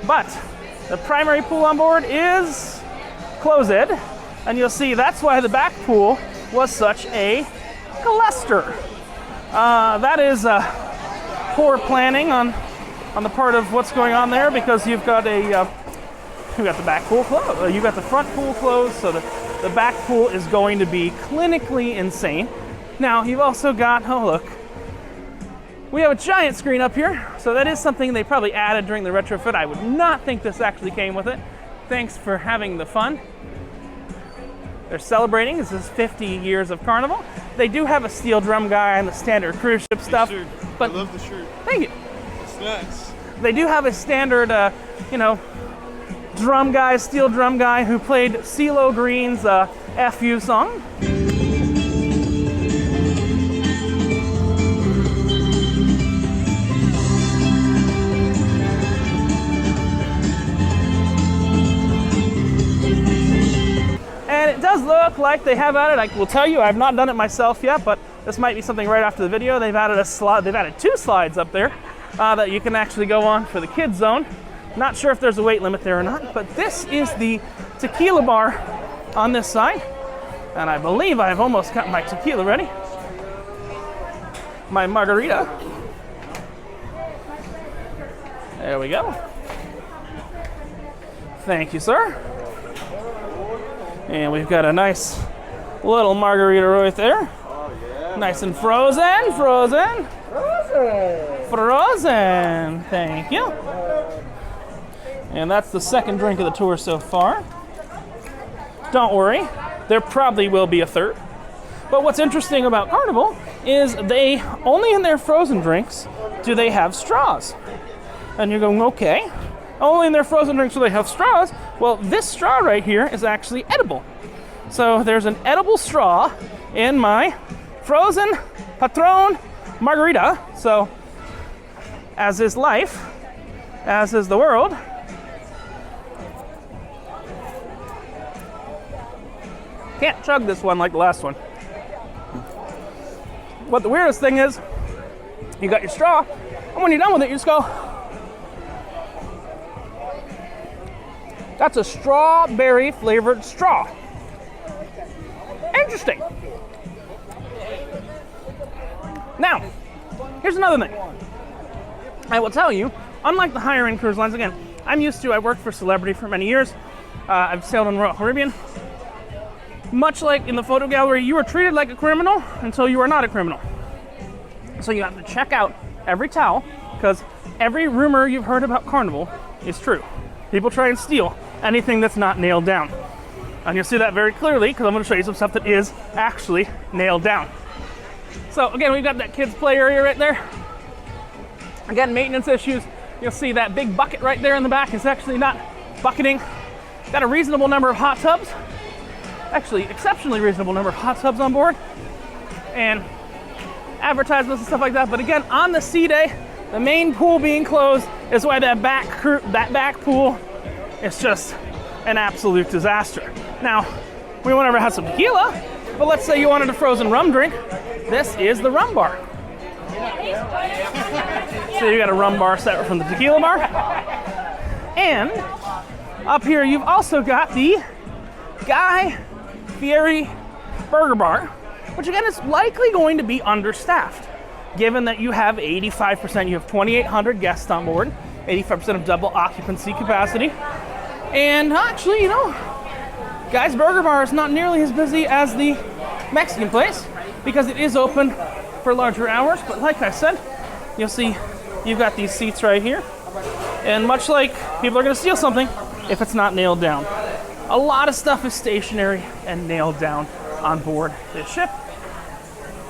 But the primary pool on board is closed, and you'll see that's why the back pool was such a cluster. That is poor planning on the part of what's going on there, because you've got the back pool closed. You've got the front pool closed, so the back pool is going to be clinically insane. Now you've also got, oh look, we have a giant screen up here, so that is something they probably added during the retrofit. I would not think this actually came with it. Thanks for having the fun. They're celebrating. This is 50 years of Carnival. They do have a steel drum guy and the standard cruise ship stuff. Shirt. But I love the shirt. Thank you. It's nice. They do have a standard, drum guy, steel drum guy who played CeeLo Green's FU song. And it does look like they have added, I will tell you, I've not done it myself yet, but this might be something right after the video. They've added a slide, they've added 2 slides up there that you can actually go on for the kids zone. Not sure if there's a weight limit there or not, but this is the tequila bar on this side. And I believe I've almost got my tequila ready. My margarita. There we go. Thank you, sir. And we've got a nice little margarita right there. Nice and frozen, frozen. Frozen. Thank you. And that's the second drink of the tour so far. Don't worry, there probably will be a third. But what's interesting about Carnival is they, only in their frozen drinks, do they have straws. And you're going, okay, only in their frozen drinks do they have straws. Well, this straw right here is actually edible. So there's an edible straw in my frozen Patron margarita. So, as is life, as is the world. Can't chug this one like the last one. But the weirdest thing is, you got your straw, and when you're done with it, you just go. That's a strawberry flavored straw. Interesting. Now, here's another thing. I will tell you, unlike the higher end cruise lines, again, I worked for Celebrity for many years. I've sailed on Royal Caribbean. Much like in the photo gallery, you are treated like a criminal until you are not a criminal. So you have to check out every towel, because every rumor you've heard about Carnival is true. People try and steal anything that's not nailed down. And you'll see that very clearly, because I'm going to show you some stuff that is actually nailed down. So again, we've got that kids play area right there. Again, maintenance issues. You'll see that big bucket right there in the back is actually not bucketing. Got a reasonable number of hot tubs. Actually, exceptionally reasonable number of hot tubs on board. And advertisements and stuff like that. But again, on the sea day, the main pool being closed is why that back pool is just an absolute disaster. Now, we won't ever have some tequila, but let's say you wanted a frozen rum drink. This is the rum bar. So you got a rum bar separate from the tequila bar. And up here, you've also got the Guy Fieri Burger Bar, which again is likely going to be understaffed, given that you have 85%, you have 2,800 guests on board, 85% of double occupancy capacity. And actually, you know, Guy's Burger Bar is not nearly as busy as the Mexican place because it is open for larger hours. But like I said, you'll see you've got these seats right here. And much like people are going to steal something if it's not nailed down. A lot of stuff is stationary and nailed down on board this ship.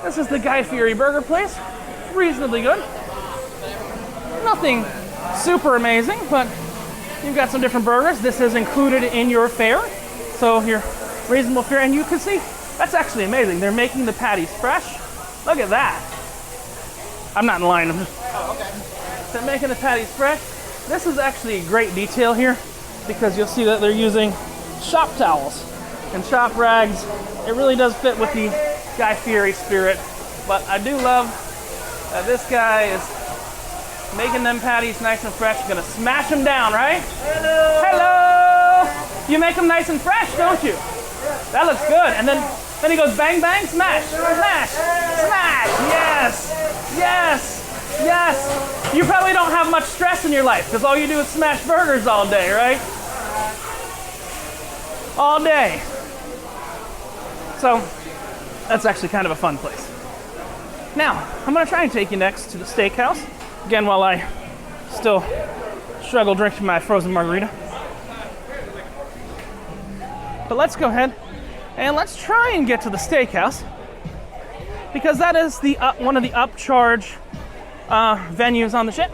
This is the Guy Fieri Burger place. Reasonably good. Nothing super amazing, but you've got some different burgers. This is included in your fare. So your reasonable fare, and you can see, that's actually amazing. They're making the patties fresh. Look at that. I'm not in line. They're making the patties fresh. This is actually a great detail here because you'll see that they're using shop towels and shop rags. It really does fit with the Guy Fieri spirit. But I do love that this guy is making them patties nice and fresh. Gonna smash them down, right? Hello! Hello! You make them nice and fresh, don't you? That looks good. And then he goes bang, bang, smash, smash, smash. Yes, yes, yes. You probably don't have much stress in your life because all you do is smash burgers all day, right? All day. So that's actually kind of a fun place. Now, I'm gonna try and take you next to the Steakhouse. Again, while I still struggle drinking my frozen margarita. But let's go ahead and let's try and get to the Steakhouse because that is the one of the upcharge venues on the ship.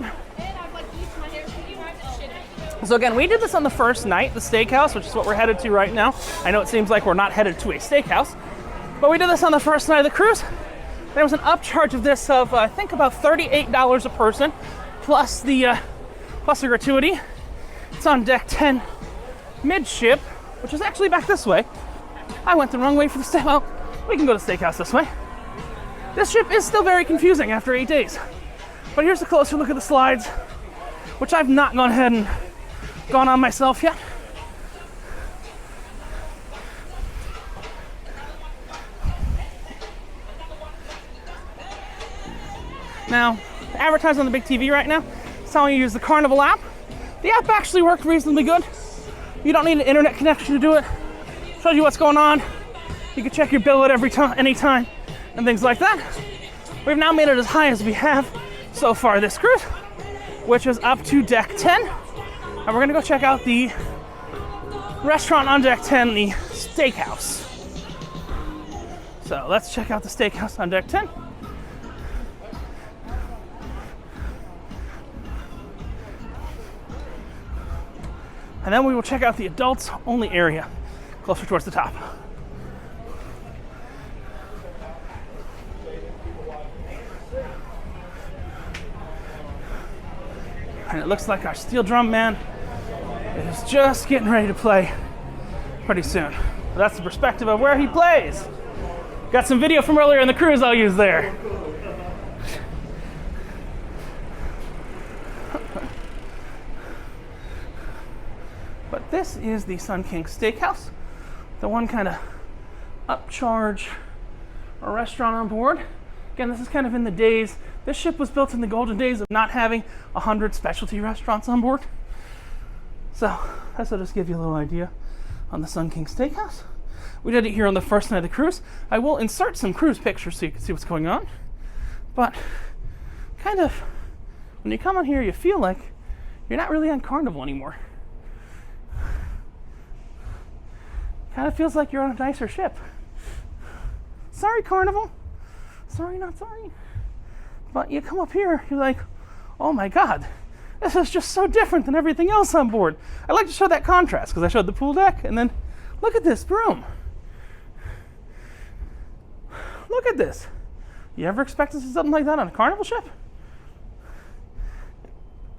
So again, we did this on the first night, the Steakhouse, which is what we're headed to right now. I know it seems like we're not headed to a steakhouse, but we did this on the first night of the cruise. There was an upcharge of this of I think about $38 a person, plus the gratuity. It's on deck 10 midship, which is actually back this way. I went the wrong way for the steak. Well, we can go to the Steakhouse this way. This ship is still very confusing after 8 days. But here's a closer look at the slides, which I've not gone ahead and gone on myself yet. Now, advertised on the big TV right now, it's telling you to use the Carnival app. The app actually worked reasonably good. You don't need an internet connection to do it. Shows you what's going on. You can check your bill at any time, and things like that. We've now made it as high as we have so far this cruise, which is up to deck 10. And we're gonna go check out the restaurant on deck 10, the Steakhouse. So let's check out the Steakhouse on deck 10. And then we will check out the adults only area closer towards the top. And it looks like our steel drum man is just getting ready to play pretty soon. But that's the perspective of where he plays. Got some video from earlier in the cruise I'll use there. But this is the Sun King Steakhouse, the one kind of upcharge a restaurant on board. Again, this is kind of in the days, this ship was built in the golden days of not having 100 specialty restaurants on board. So this will just give you a little idea on the Sun King Steakhouse. We did it here on the first night of the cruise. I will insert some cruise pictures so you can see what's going on. But kind of, when you come on here, you feel like you're not really on Carnival anymore. Kind of feels like you're on a nicer ship. Sorry, Carnival. Sorry, not sorry. But you come up here, you're like, oh my God, this is just so different than everything else on board. I like to show that contrast because I showed the pool deck, and then look at this room. Look at this. You ever expect to see something like that on a Carnival ship?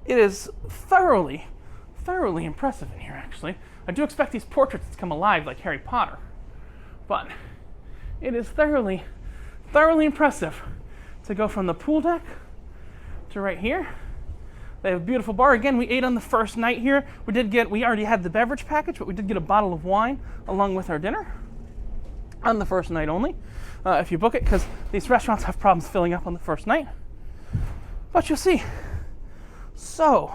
It is thoroughly impressive in here, actually. I do expect these portraits to come alive like Harry Potter, but it is thoroughly impressive to go from the pool deck to right here. They have a beautiful bar. Again, we ate on the first night here. We already had the beverage package, but we did get a bottle of wine along with our dinner on the first night only, if you book it, because these restaurants have problems filling up on the first night. But you'll see, so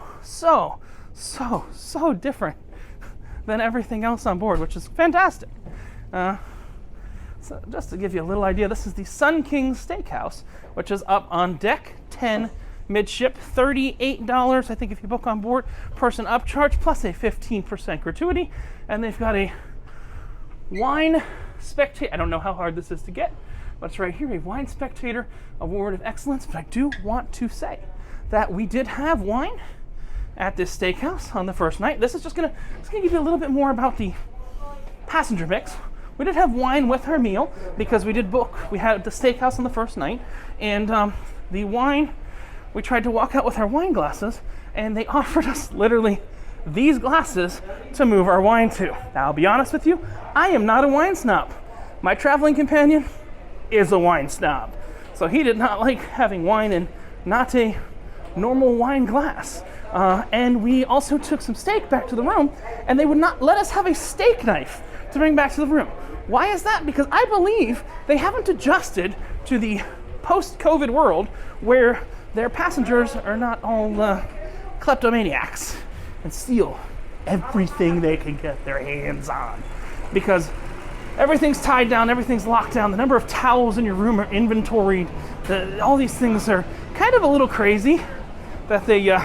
different than everything else on board, which is fantastic. So just to give you a little idea, this is the Sun King Steakhouse, which is up on deck 10 midship, $38, I think, if you book on board, person upcharge, plus a 15% gratuity. And they've got a wine spectator. I don't know how hard this is to get, but it's right here, a wine spectator award of excellence. But I do want to say that we did have wine at this steakhouse on the first night. This is just gonna give you a little bit more about the passenger mix. We did have wine with our meal because we had the steakhouse on the first night, and the wine, we tried to walk out with our wine glasses, and they offered us literally these glasses to move our wine to. Now, I'll be honest with you, I am not a wine snob. My traveling companion is a wine snob, so he did not like having wine in not a normal wine glass. And we also took some steak back to the room, and they would not let us have a steak knife to bring back to the room. Why is that? Because I believe they haven't adjusted to the post-COVID world where their passengers are not all kleptomaniacs and steal everything they can get their hands on. Because everything's tied down, everything's locked down, the number of towels in your room are inventoried, all these things are kind of a little crazy that they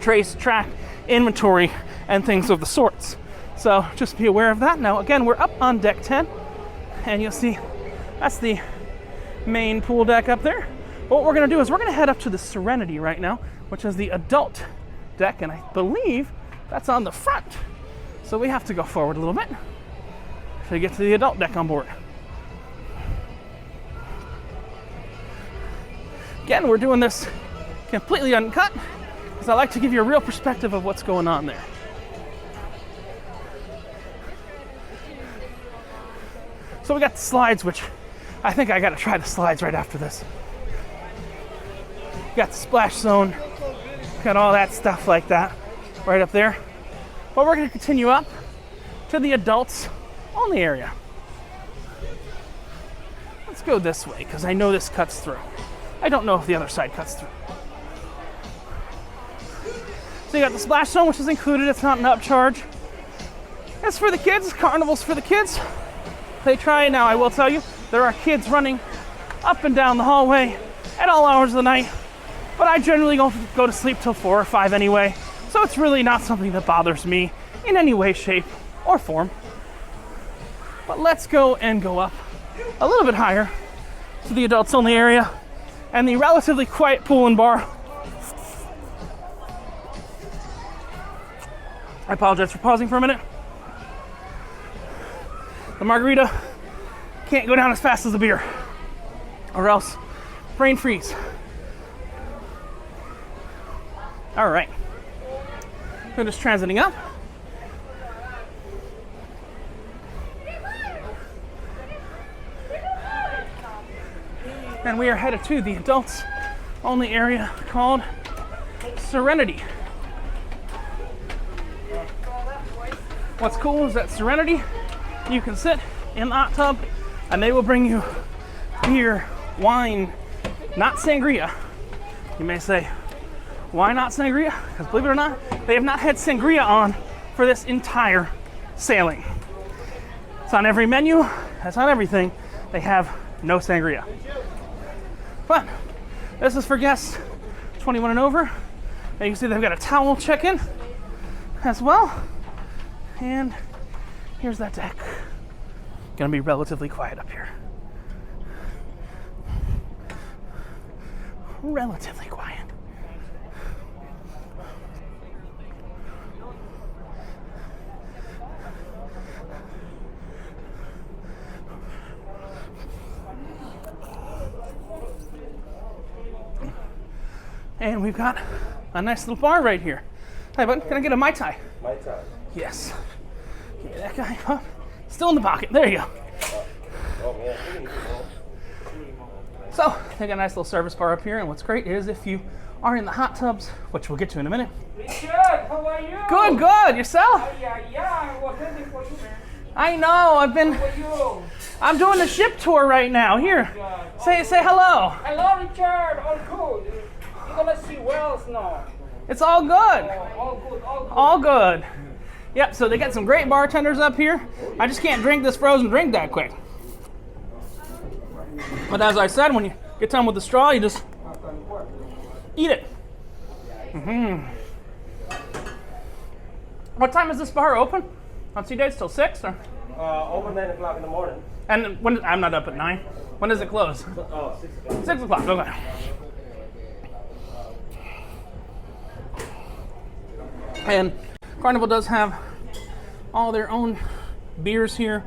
track inventory and things of the sorts. So just be aware of that. Now, again, we're up on deck 10, and you'll see that's the main pool deck up there. But what we're going to do is we're going to head up to the Serenity right now, which is the adult deck, and I believe that's on the front. So we have to go forward a little bit to get to the adult deck on board. Again, we're doing this completely uncut because I like to give you a real perspective of what's going on there. So we got the slides, which I think I got to try the slides right after this. Got the splash zone, got all that stuff like that. right up there. But we're going to continue up to the adults only area. Let's go this way because I know this cuts through. I don't know if the other side cuts through. So you got the splash zone, which is included. It's not an upcharge. It's for the kids. Carnival's for the kids. They try. Now I will tell you, there are kids running up and down the hallway at all hours of the night. But I generally go to sleep till 4 or 5 anyway. So it's really not something that bothers me in any way, shape, or form. But let's go and go up a little bit higher to the adults only area and the relatively quiet pool and bar. I apologize for pausing for a minute. The margarita can't go down as fast as the beer, or else brain freeze. All right, we're just transiting up. And we are headed to the adults only area called Serenity. What's cool is that Serenity, you can sit in the hot tub and they will bring you beer, wine, not sangria. You may say, why not sangria? Because believe it or not, they have not had sangria on for this entire sailing. It's on every menu, it's on everything. They have no sangria. But this is for guests 21 and over. And you can see they've got a towel check-in as well. And here's that deck. Gonna be relatively quiet up here. Relatively quiet. And we've got a nice little bar right here. Hey, bud, can I get a Mai Tai? Mai Tai. Yes. Get that guy up. Still in the pocket. There you go. Oh, man. So, they got a nice little service bar up here. And what's great is if you are in the hot tubs, which we'll get to in a minute. Richard, how are you? Good, good. Yourself? Yeah, I was waiting for you, man. I know. How are you? I'm doing the ship tour right now. Here. Say hello. Hello, Richard. All good. You're gonna see whales now. It's all good. All good, all good. All good. Yep, so they got some great bartenders up here. I just can't drink this frozen drink that quick. But as I said, when you get done with the straw, you just eat it. What time is this bar open? On sea days till 6? Or? Over 9 o'clock in the morning. And when I'm not up at 9. When does it close? 6 o'clock. 6 o'clock, okay. And Carnival does have all their own beers here.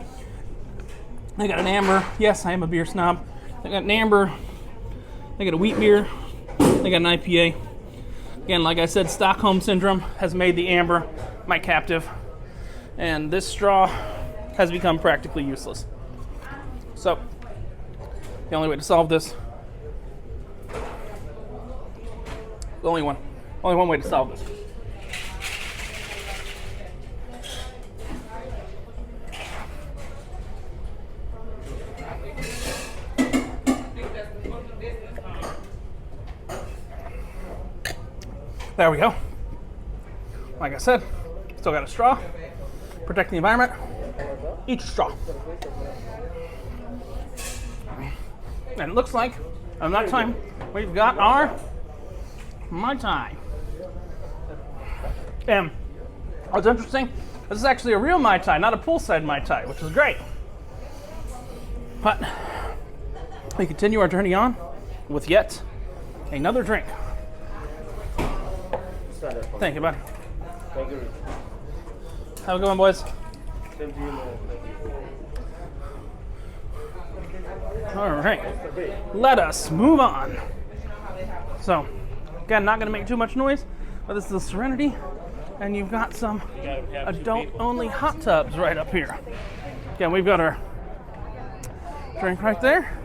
They got an amber. Yes, I am a beer snob. They got an amber. They got a wheat beer. They got an IPA. Again, like I said, Stockholm Syndrome has made the amber my captive. And this straw has become practically useless. So, the only way to solve this, only one way to solve this. There we go. Like I said, still got a straw. Protect the environment. Each straw. And it looks like, on that time, we've got our Mai Tai. And what's interesting, this is actually a real Mai Tai, not a poolside Mai Tai, which is great. But we continue our journey on with yet another drink. Thank you, bud. Thank you. Have a good one, boys. Same to you, man. All right, let us move on. So, again, not going to make too much noise, but this is the Serenity, and you've got some adult-only hot tubs right up here. Again, we've got our drink right there.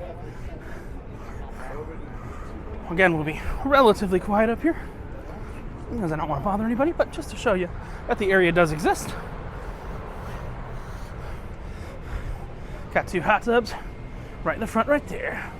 Again, we'll be relatively quiet up here. because I don't want to bother anybody, but just to show you that the area does exist. Got 2 hot tubs right in the front right there.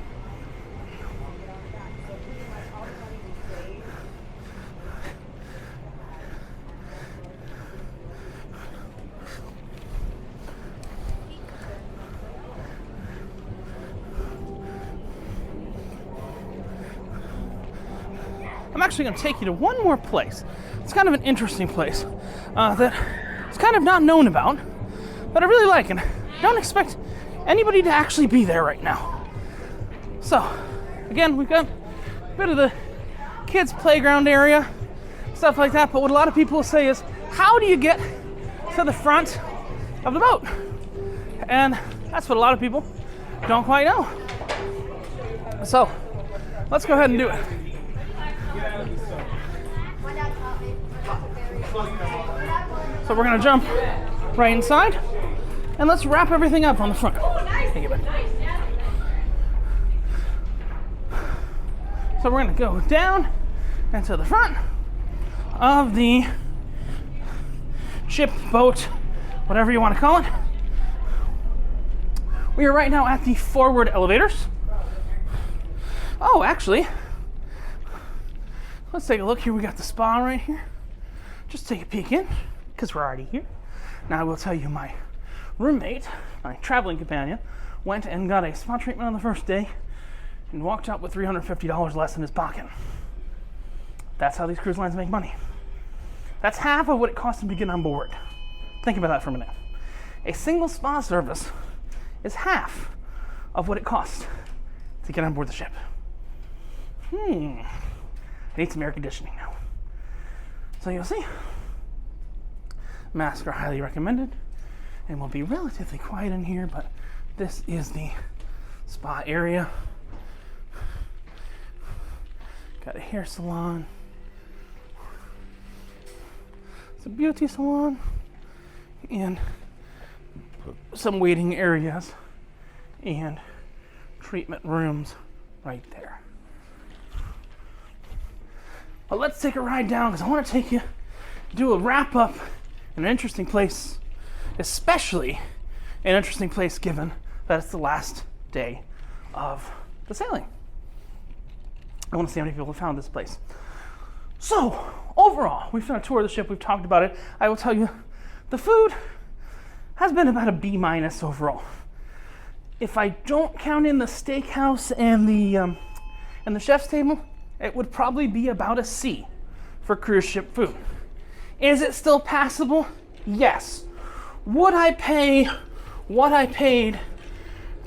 I'm actually going to take you to one more place. It's kind of an interesting place that it's kind of not known about, but I really like, and I don't expect anybody to actually be there right now. So, again, we've got a bit of the kids' playground area, stuff like that, but what a lot of people will say is, how do you get to the front of the boat? And that's what a lot of people don't quite know. So, let's go ahead and do it. So we're gonna jump right inside, and let's wrap everything up on the front. Thank you, bud. So we're gonna go down and to the front of the ship, boat, whatever you want to call it. We are right now at the forward elevators. Oh, actually, let's take a look here. We got the spa right here. Just take a peek in, because we're already here. Now I will tell you, my roommate, my traveling companion, went and got a spa treatment on the first day and walked out with $350 less in his pocket. That's how these cruise lines make money. That's half of what it cost him to get on board. Think about that for a minute. A single spa service is half of what it costs to get on board the ship. I need some air conditioning now. So you'll see, masks are highly recommended, and will be relatively quiet in here, but this is the spa area. Got a hair salon. It's a beauty salon, and some waiting areas and treatment rooms right there. But let's take a ride down, because I want to take you, do a wrap up in an interesting place, especially an interesting place given that it's the last day of the sailing. I want to see how many people have found this place. So, overall, we've done a tour of the ship, we've talked about it. I will tell you, the food has been about a B- overall. If I don't count in the steakhouse and the chef's table, it would probably be about a C for cruise ship food. Is it still passable? Yes. Would I pay what I paid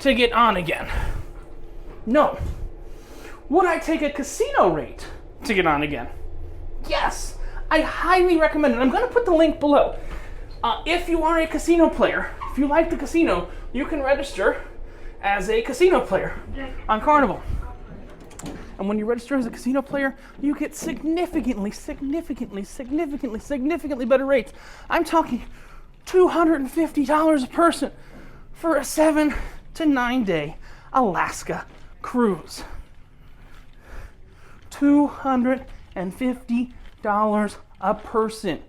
to get on again? No. Would I take a casino rate to get on again? Yes. I highly recommend it. I'm going to put the link below. If you are a casino player, if you like the casino, you can register as a casino player on Carnival. And when you register as a casino player, you get significantly better rates. I'm talking $250 a person for a 7 to 9 day Alaska cruise. $250 a person.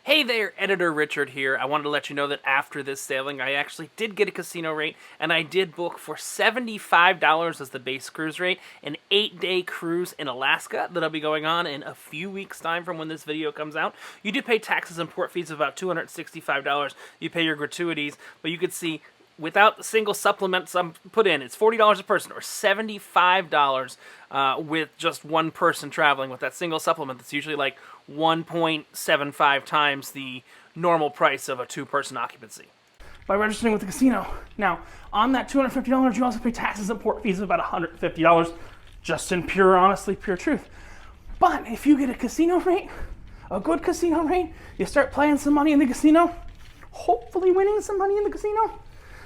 Hey there, Editor Richard here. I wanted to let you know that after this sailing, I actually did get a casino rate, and I did book for $75 as the base cruise rate, an 8-day cruise in Alaska that'll be going on in a few weeks' time from when this video comes out. You do pay taxes and port fees of about $265. You pay your gratuities, but you could see without the single supplements I'm put in, it's $40 a person, or $75 with just one person traveling with that single supplement. That's usually like 1.75 times the normal price of a 2-person occupancy. By registering with the casino. Now, on that $250, you also pay taxes and port fees of about $150, just in pure, honestly, pure truth. But if you get a casino rate, a good casino rate, you start playing some money in the casino, hopefully winning some money in the casino,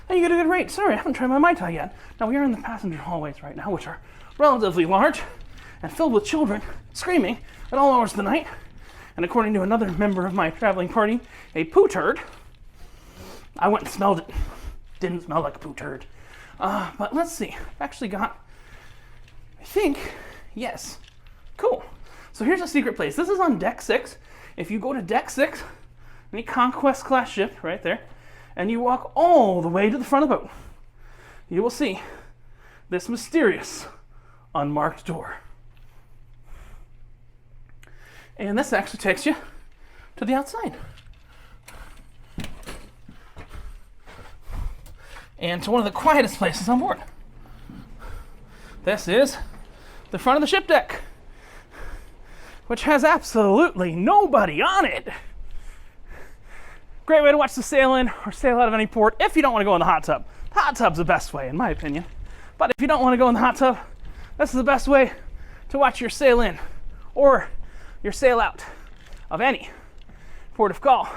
and you get a good rate. Sorry, I haven't tried my Mai Tai yet. Now, we are in the passenger hallways right now, which are relatively large and filled with children screaming at all hours of the night. And according to another member of my traveling party, a poo turd. I went and smelled it. Didn't smell like a poo turd. But let's see. I've actually got, I think, yes. Cool. So here's a secret place. This is on deck 6. If you go to deck 6, any Conquest class ship right there, and you walk all the way to the front of the boat, you will see this mysterious unmarked door. And this actually takes you to the outside. And to one of the quietest places on board. This is the front of the ship deck, which has absolutely nobody on it. Great way to watch the sail in or sail out of any port if you don't want to go in the hot tub. The hot tub's the best way, in my opinion. But if you don't want to go in the hot tub, this is the best way to watch your sail in or your sail out of any port of call.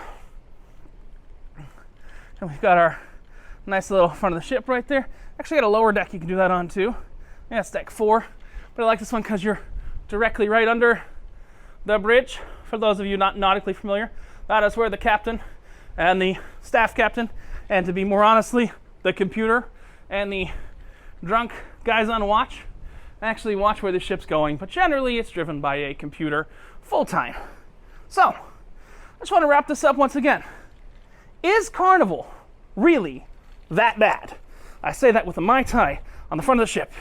And we've got our nice little front of the ship right there. Actually got a lower deck you can do that on too. Yeah, it's deck 4. But I like this one because you're directly right under the bridge. For those of you not nautically familiar, that is where the captain and the staff captain, and to be more honestly, the computer and the drunk guys on watch actually watch where the ship's going. But generally it's driven by a computer full time. So, I just want to wrap this up once again. Is Carnival really that bad? I say that with a Mai Tai on the front of the ship.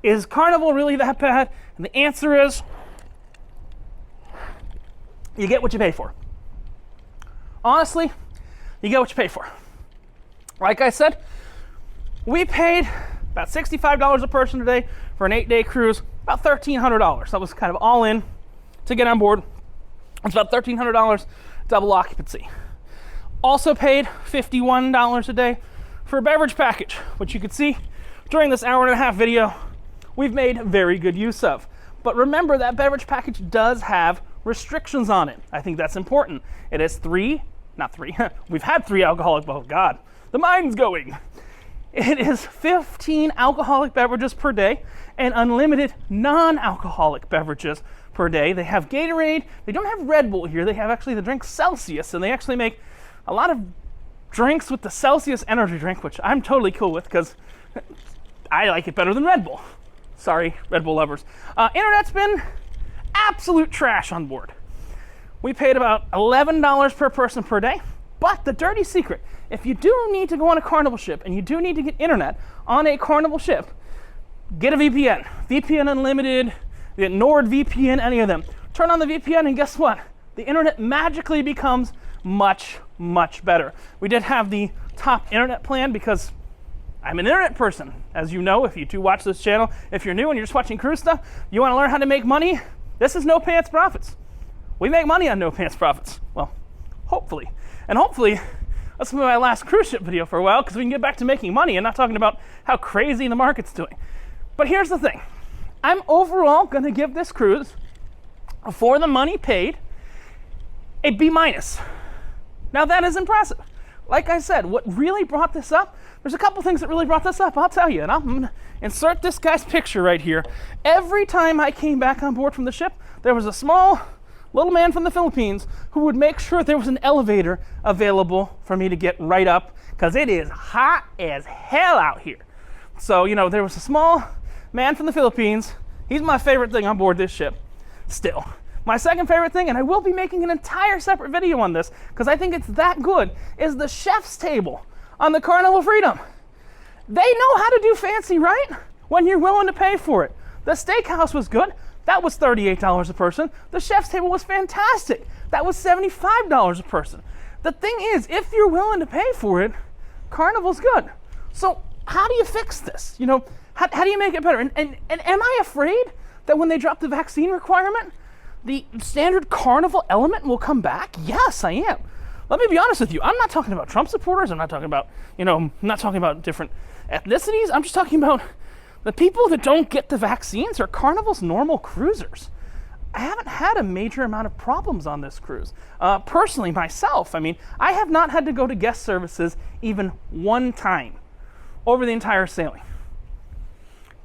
Is Carnival really that bad? And the answer is, you get what you pay for. Honestly, you get what you pay for. Like I said, we paid about $65 a person today for an 8-day cruise, about $1,300. That was kind of all in to get on board. It's about $1,300 double occupancy. Also paid $51 a day for a beverage package, which you can see during this hour and a half video we've made very good use of. But remember, that beverage package does have restrictions on it. I think that's important. It has we've had 3 alcoholic, oh God, the mind's going. It is 15 alcoholic beverages per day and unlimited non-alcoholic beverages per day. They have Gatorade. They don't have Red Bull here. They have actually the drink Celsius, and they actually make a lot of drinks with the Celsius energy drink, which I'm totally cool with because I like it better than Red Bull. Sorry, Red Bull lovers. Internet's been absolute trash on board. We paid about $11 per person per day, but the dirty secret, if you do need to go on a Carnival ship and you do need to get internet on a Carnival ship, get a VPN. VPN Unlimited, get NordVPN, any of them. Turn on the VPN and guess what? The internet magically becomes much, much better. We did have the top internet plan because I'm an internet person. As you know, if you do watch this channel, if you're new and you're just watching cruise stuff, you want to learn how to make money, this is No Pants Profits. We make money on No Pants Profits. Well, hopefully. And hopefully, that's my last cruise ship video for a while because we can get back to making money and not talking about how crazy the market's doing. But here's the thing. I'm overall going to give this cruise, for the money paid, a B-. Now that is impressive. Like I said, what really brought this up, there's a couple things that really brought this up, I'll tell you. And I'm going to insert this guy's picture right here. Every time I came back on board from the ship, there was a small little man from the Philippines who would make sure there was an elevator available for me to get right up because it is hot as hell out here. So, you know, there was a small man from the Philippines. He's my favorite thing on board this ship still. My second favorite thing, and I will be making an entire separate video on this because I think it's that good, is the chef's table on the Carnival Freedom. They know how to do fancy, right? When you're willing to pay for it. The Steakhouse was good. That was $38 a person. The chef's table was fantastic. That was $75 a person. The thing is, if you're willing to pay for it, Carnival's good. So how do you fix this? You know, how do you make it better? And am I afraid that when they drop the vaccine requirement, the standard Carnival element will come back? Yes, I am. Let me be honest with you. I'm not talking about Trump supporters. I'm not talking about, I'm not talking about different ethnicities. I'm just talking about the people that don't get the vaccines are Carnival's normal cruisers. I haven't had a major amount of problems on this cruise. Personally, myself, I have not had to go to guest services even one time over the entire sailing.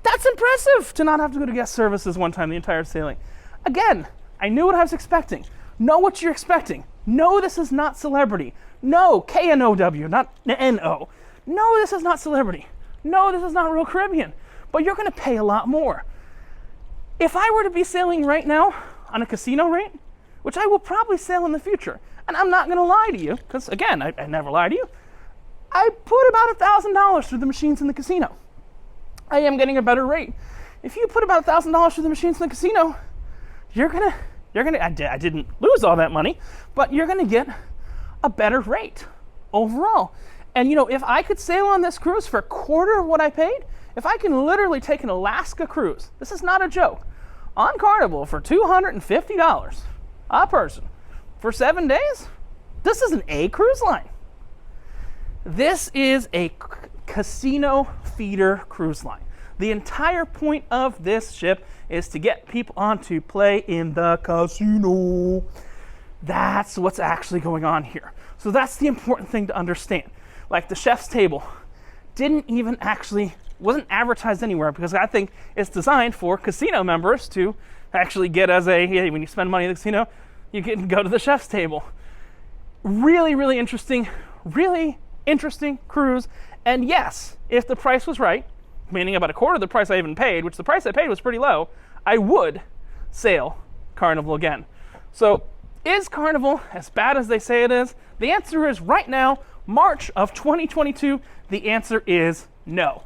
That's impressive to not have to go to guest services one time the entire sailing. Again, I knew what I was expecting. Know what you're expecting. No, this is not celebrity. No, K-N-O-W, not N-O. No, this is not celebrity. No, this is not Royal Caribbean. But you're going to pay a lot more. If I were to be sailing right now on a casino rate, which I will probably sail in the future. And I'm not going to lie to you, because again, I never lie to you. I put about $1,000 through the machines in the casino. I am getting a better rate. If you put about $1,000 through the machines in the casino, I didn't lose all that money, but you're gonna get a better rate overall. And you know, if I could sail on this cruise for a quarter of what I paid, if I can literally take an Alaska cruise, this is not a joke, on Carnival for $250 a person for 7 days, this is an A cruise line. This is a casino feeder cruise line. The entire point of this ship is to get people on to play in the casino. That's what's actually going on here. So that's the important thing to understand. Like the chef's table wasn't advertised anywhere, because I think it's designed for casino members to actually get as hey, when you spend money at the casino, you can go to the chef's table. Really, really interesting cruise. And yes, if the price was right, meaning about a quarter of the price I even paid, which the price I paid was pretty low, I would sail Carnival again. So is Carnival as bad as they say it is? The answer is right now, March of 2022, the answer is no.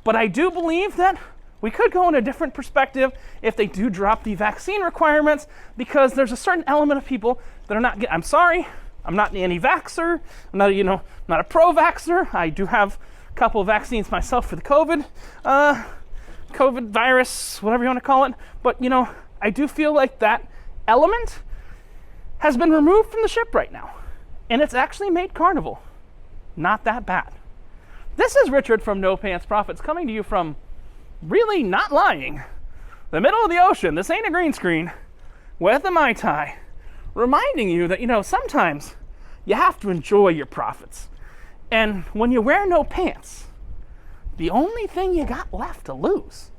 But I do believe that we could go in a different perspective if they do drop the vaccine requirements, because there's a certain element of people that are not I'm sorry, I'm not an anti-vaxxer, I'm not, not a pro-vaxxer. I do have a couple of vaccines myself for the COVID virus, whatever you want to call it. But, I do feel like that element has been removed from the ship right now. And it's actually made Carnival not that bad. This is Richard from No Pants Profits, coming to you from, really not lying, the middle of the ocean. This ain't a green screen, with a Mai Tai, reminding you that, sometimes you have to enjoy your profits. And when you wear no pants, the only thing you got left to lose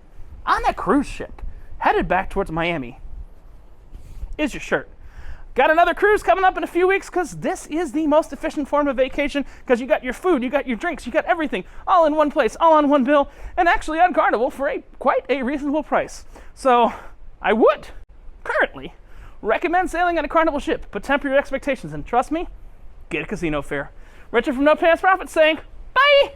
on a cruise ship headed back towards Miami is your shirt. Got another cruise coming up in a few weeks, because this is the most efficient form of vacation, because you got your food, you got your drinks, you got everything all in one place, all on one bill, and actually on Carnival for quite a reasonable price. So I would currently recommend sailing on a Carnival ship, but temper your expectations, and trust me, get a casino fare. Richard from No Pants Profits saying, bye!